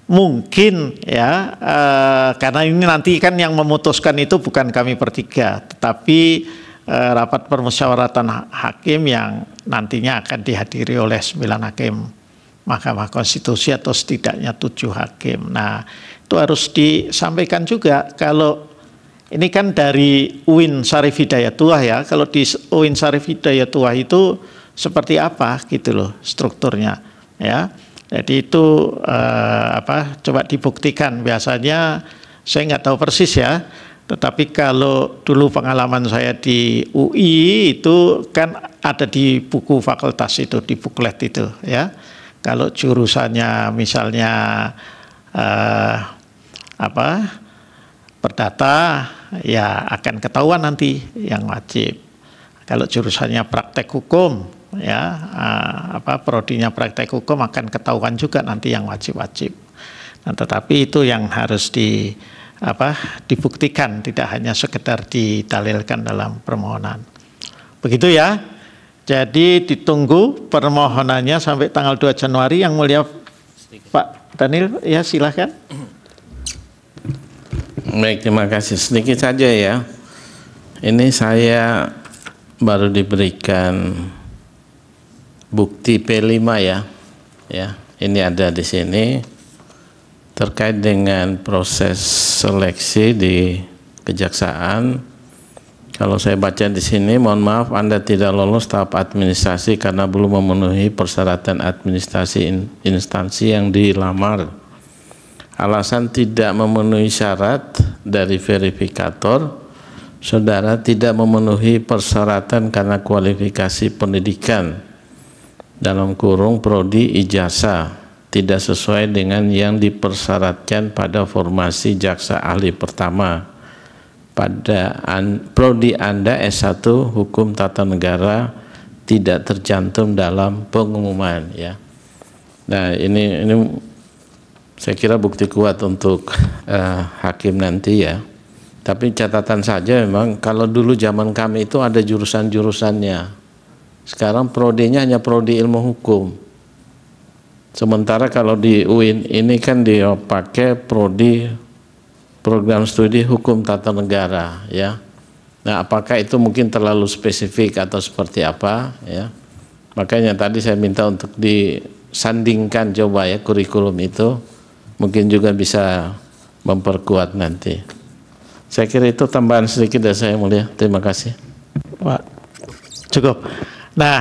Mungkin, ya, karena ini nanti kan yang memutuskan itu bukan kami bertiga, tetapi rapat permusyawaratan hakim yang nantinya akan dihadiri oleh 9 hakim Mahkamah Konstitusi atau setidaknya 7 hakim. Nah, itu harus disampaikan juga. Kalau ini kan dari UIN Syarif Hidayatullah, ya, kalau di UIN Syarif Hidayatullah itu seperti apa gitu loh strukturnya, ya. Jadi itu coba dibuktikan. Biasanya saya nggak tahu persis, ya, Tetapi kalau dulu pengalaman saya di UI itu kan ada di buku fakultas itu, di buklet itu ya. Kalau jurusannya misalnya perdata, ya akan ketahuan nanti yang wajib. Kalau jurusannya praktek hukum, ya prodinya praktek hukum akan ketahuan juga nanti yang wajib-wajib. Nah, tetapi itu yang harus dibuktikan, tidak hanya sekedar didalilkan dalam permohonan. Begitu ya. Jadi ditunggu permohonannya sampai tanggal 2 Januari. Yang mulia Pak Daniel, ya silahkan. Baik, terima kasih. Sedikit saja ya. Ini saya baru diberikan bukti P5 ya. Ya, ini ada di sini terkait dengan proses seleksi di kejaksaan. Kalau saya baca di sini, mohon maaf Anda tidak lolos tahap administrasi karena belum memenuhi persyaratan administrasi instansi yang dilamar. Alasan tidak memenuhi syarat dari verifikator, saudara tidak memenuhi persyaratan karena kualifikasi pendidikan dalam kurung prodi ijazah tidak sesuai dengan yang dipersyaratkan pada formasi jaksa ahli pertama. Pada prodi Anda S1 Hukum Tata Negara tidak tercantum dalam pengumuman ya. Nah, ini saya kira bukti kuat untuk hakim nanti ya. Tapi catatan saja memang kalau dulu zaman kami itu ada jurusan-jurusannya. Sekarang prodinya hanya prodi ilmu hukum. Sementara kalau di UIN ini kan dia pakai prodi program studi hukum tata negara ya. Nah, apakah itu mungkin terlalu spesifik atau seperti apa ya? Makanya tadi saya minta untuk disandingkan coba ya kurikulum itu, mungkin juga bisa memperkuat nanti. Saya kira itu tambahan sedikit dari saya, mulia. Terima kasih. Pak, cukup. Nah,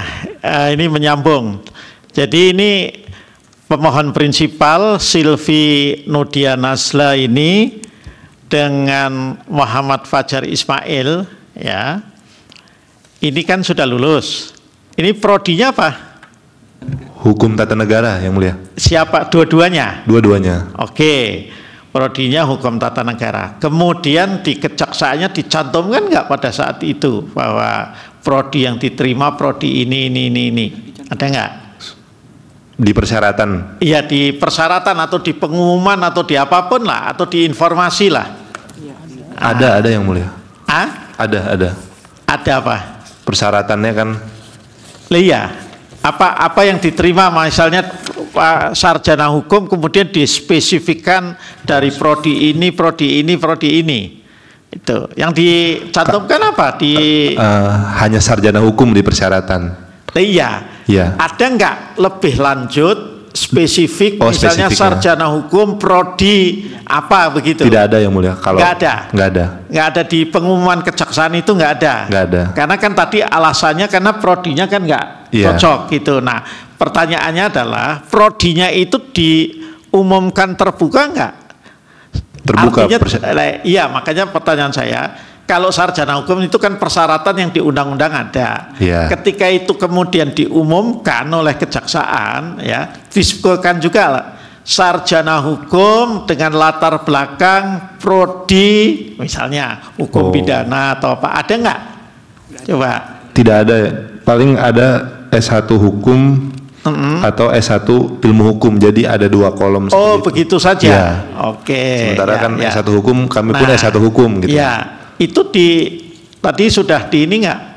ini menyambung. Jadi ini pemohon prinsipal Silvi Nudia Nasla ini dengan Muhammad Fajar Ismail ya. Ini kan sudah lulus. Ini prodinya apa? Hukum Tata Negara yang mulia. Siapa? Dua-duanya? Dua-duanya. Oke. Prodinya Hukum Tata Negara. Kemudian di kejaksaannya dicantumkan nggak pada saat itu bahwa prodi yang diterima prodi ini. Ada nggak? Di persyaratan? Iya, di persyaratan atau di pengumuman atau di apapun lah, atau di informasi lah. Ada yang mulia. Ada. Ada apa? Persyaratannya kan? Iya. Apa yang diterima misalnya sarjana hukum kemudian dispesifikkan dari prodi ini. Itu. Yang dicantumkan apa? Hanya sarjana hukum di persyaratan. Iya. Ada nggak lebih lanjut spesifik misalnya sarjana hukum prodi apa begitu? Tidak ada yang mulia. Kalau nggak ada di pengumuman kejaksaan itu nggak ada. Karena kan tadi alasannya karena prodinya kan nggak cocok gitu. Nah, pertanyaannya adalah prodinya itu diumumkan terbuka nggak? Terbuka. Iya, makanya pertanyaan saya. Kalau sarjana hukum itu kan persyaratan yang di undang-undang ada. Ketika itu kemudian diumumkan oleh kejaksaan, ya disebutkan juga sarjana hukum dengan latar belakang prodi, misalnya hukum pidana atau apa, ada nggak? Coba. Tidak ada, paling ada S1 hukum atau S1 ilmu hukum, jadi ada 2 kolom. Oh begitu saja. Oke. Sementara kan S1 hukum, kami pun S1 hukum gitu. Itu tadi sudah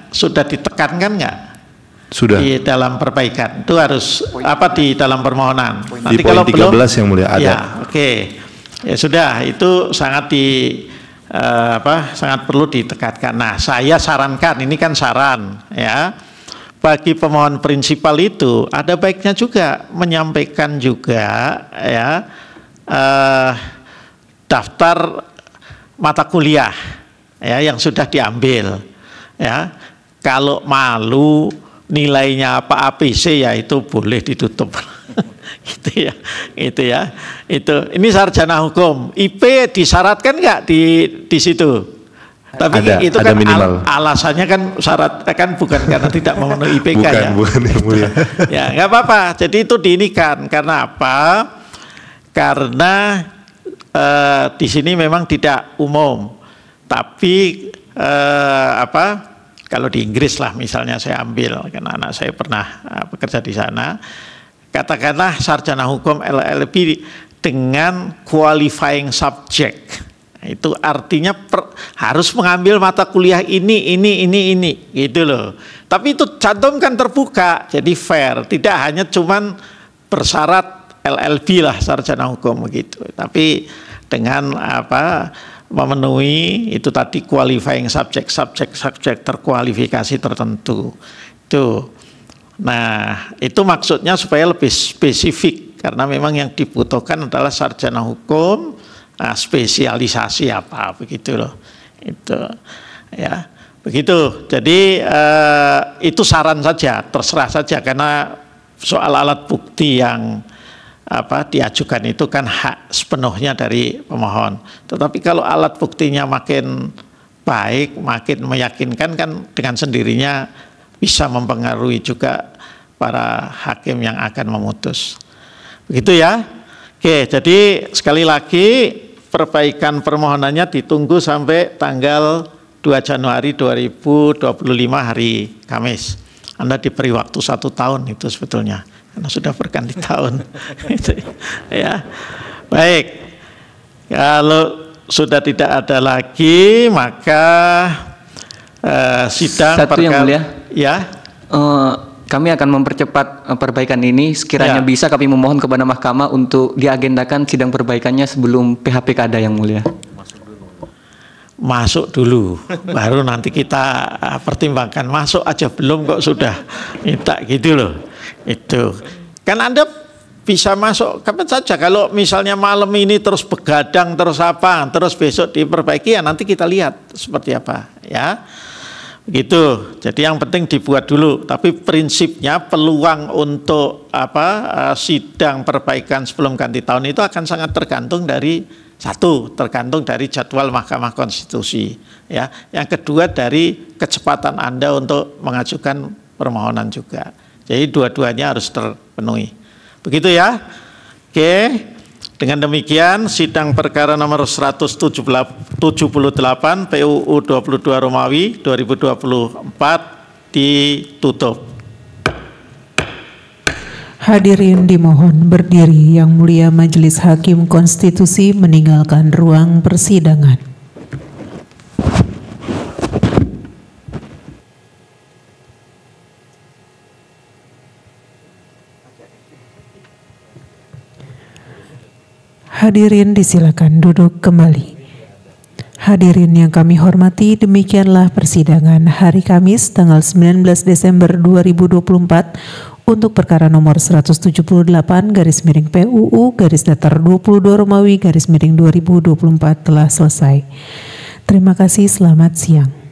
sudah ditekankan nggak? Sudah. Di dalam perbaikan itu harus di dalam permohonan. Nanti di poin 13 belum, yang mulia ada. Ya, oke. Ya sudah, itu sangat sangat perlu ditekankan. Nah, saya sarankan, ini kan saran ya. Bagi pemohon prinsipal itu ada baiknya juga menyampaikan juga ya daftar mata kuliah ya yang sudah diambil ya. Kalau malu nilainya apa ABC ya itu boleh ditutup. Gitu ya. Itu ini sarjana hukum IP disyaratkan nggak di situ? Tapi ada, itu ada kan minimal. Alasannya kan syarat kan bukan karena tidak memenuhi IPK ya. Bukan yang mulia. Ya nggak apa-apa. Jadi itu diinikan karena apa? Karena di sini memang tidak umum. Tapi kalau di Inggris lah misalnya saya ambil, karena anak saya pernah bekerja di sana. Katakanlah sarjana hukum LLB dengan qualifying subject. Itu artinya harus mengambil mata kuliah ini, gitu loh. Tapi itu cantumkan terbuka, jadi fair. Tidak hanya cuman bersyarat LLB lah sarjana hukum begitu. Tapi dengan memenuhi itu tadi qualifying subject terkualifikasi tertentu. Itu. Nah, itu maksudnya supaya lebih spesifik karena memang yang dibutuhkan adalah sarjana hukum. Nah, spesialisasi apa begitu loh, itu ya begitu. Jadi itu saran saja, terserah saja karena soal alat bukti yang diajukan itu kan hak sepenuhnya dari pemohon. Tetapi kalau alat buktinya makin baik, makin meyakinkan kan dengan sendirinya bisa mempengaruhi juga para hakim yang akan memutus. Begitu ya. Oke, jadi sekali lagi perbaikan permohonannya ditunggu sampai tanggal 2 Januari 2025 hari Kamis. Anda diberi waktu 1 tahun itu sebetulnya, karena sudah berganti tahun. Ya, baik. Kalau sudah tidak ada lagi, maka sidang satu yang mulia. Ya. Kami akan mempercepat perbaikan ini. Sekiranya bisa kami memohon kepada mahkamah untuk diagendakan sidang perbaikannya sebelum PHPK ada yang mulia. Masuk dulu, baru nanti kita pertimbangkan. Masuk aja belum kok sudah minta gitu loh. Itu kan Anda bisa masuk kapan saja. Kalau misalnya malam ini terus begadang terus terus besok diperbaiki ya nanti kita lihat seperti apa ya. Gitu. Jadi yang penting dibuat dulu. Tapi prinsipnya peluang untuk sidang perbaikan sebelum ganti tahun itu akan sangat tergantung dari tergantung dari jadwal Mahkamah Konstitusi. Ya. Yang kedua dari kecepatan Anda untuk mengajukan permohonan juga. Jadi dua-duanya harus terpenuhi. Begitu ya. Oke. Dengan demikian sidang perkara nomor 178 PUU 22 Romawi 2024 ditutup. Hadirin dimohon berdiri. Yang Mulia Majelis Hakim Konstitusi meninggalkan ruang persidangan. Hadirin disilakan duduk kembali. Hadirin yang kami hormati, demikianlah persidangan hari Kamis tanggal 19 Desember 2024 untuk perkara nomor 178/PUU/22 Romawi/2024 telah selesai. Terima kasih, selamat siang.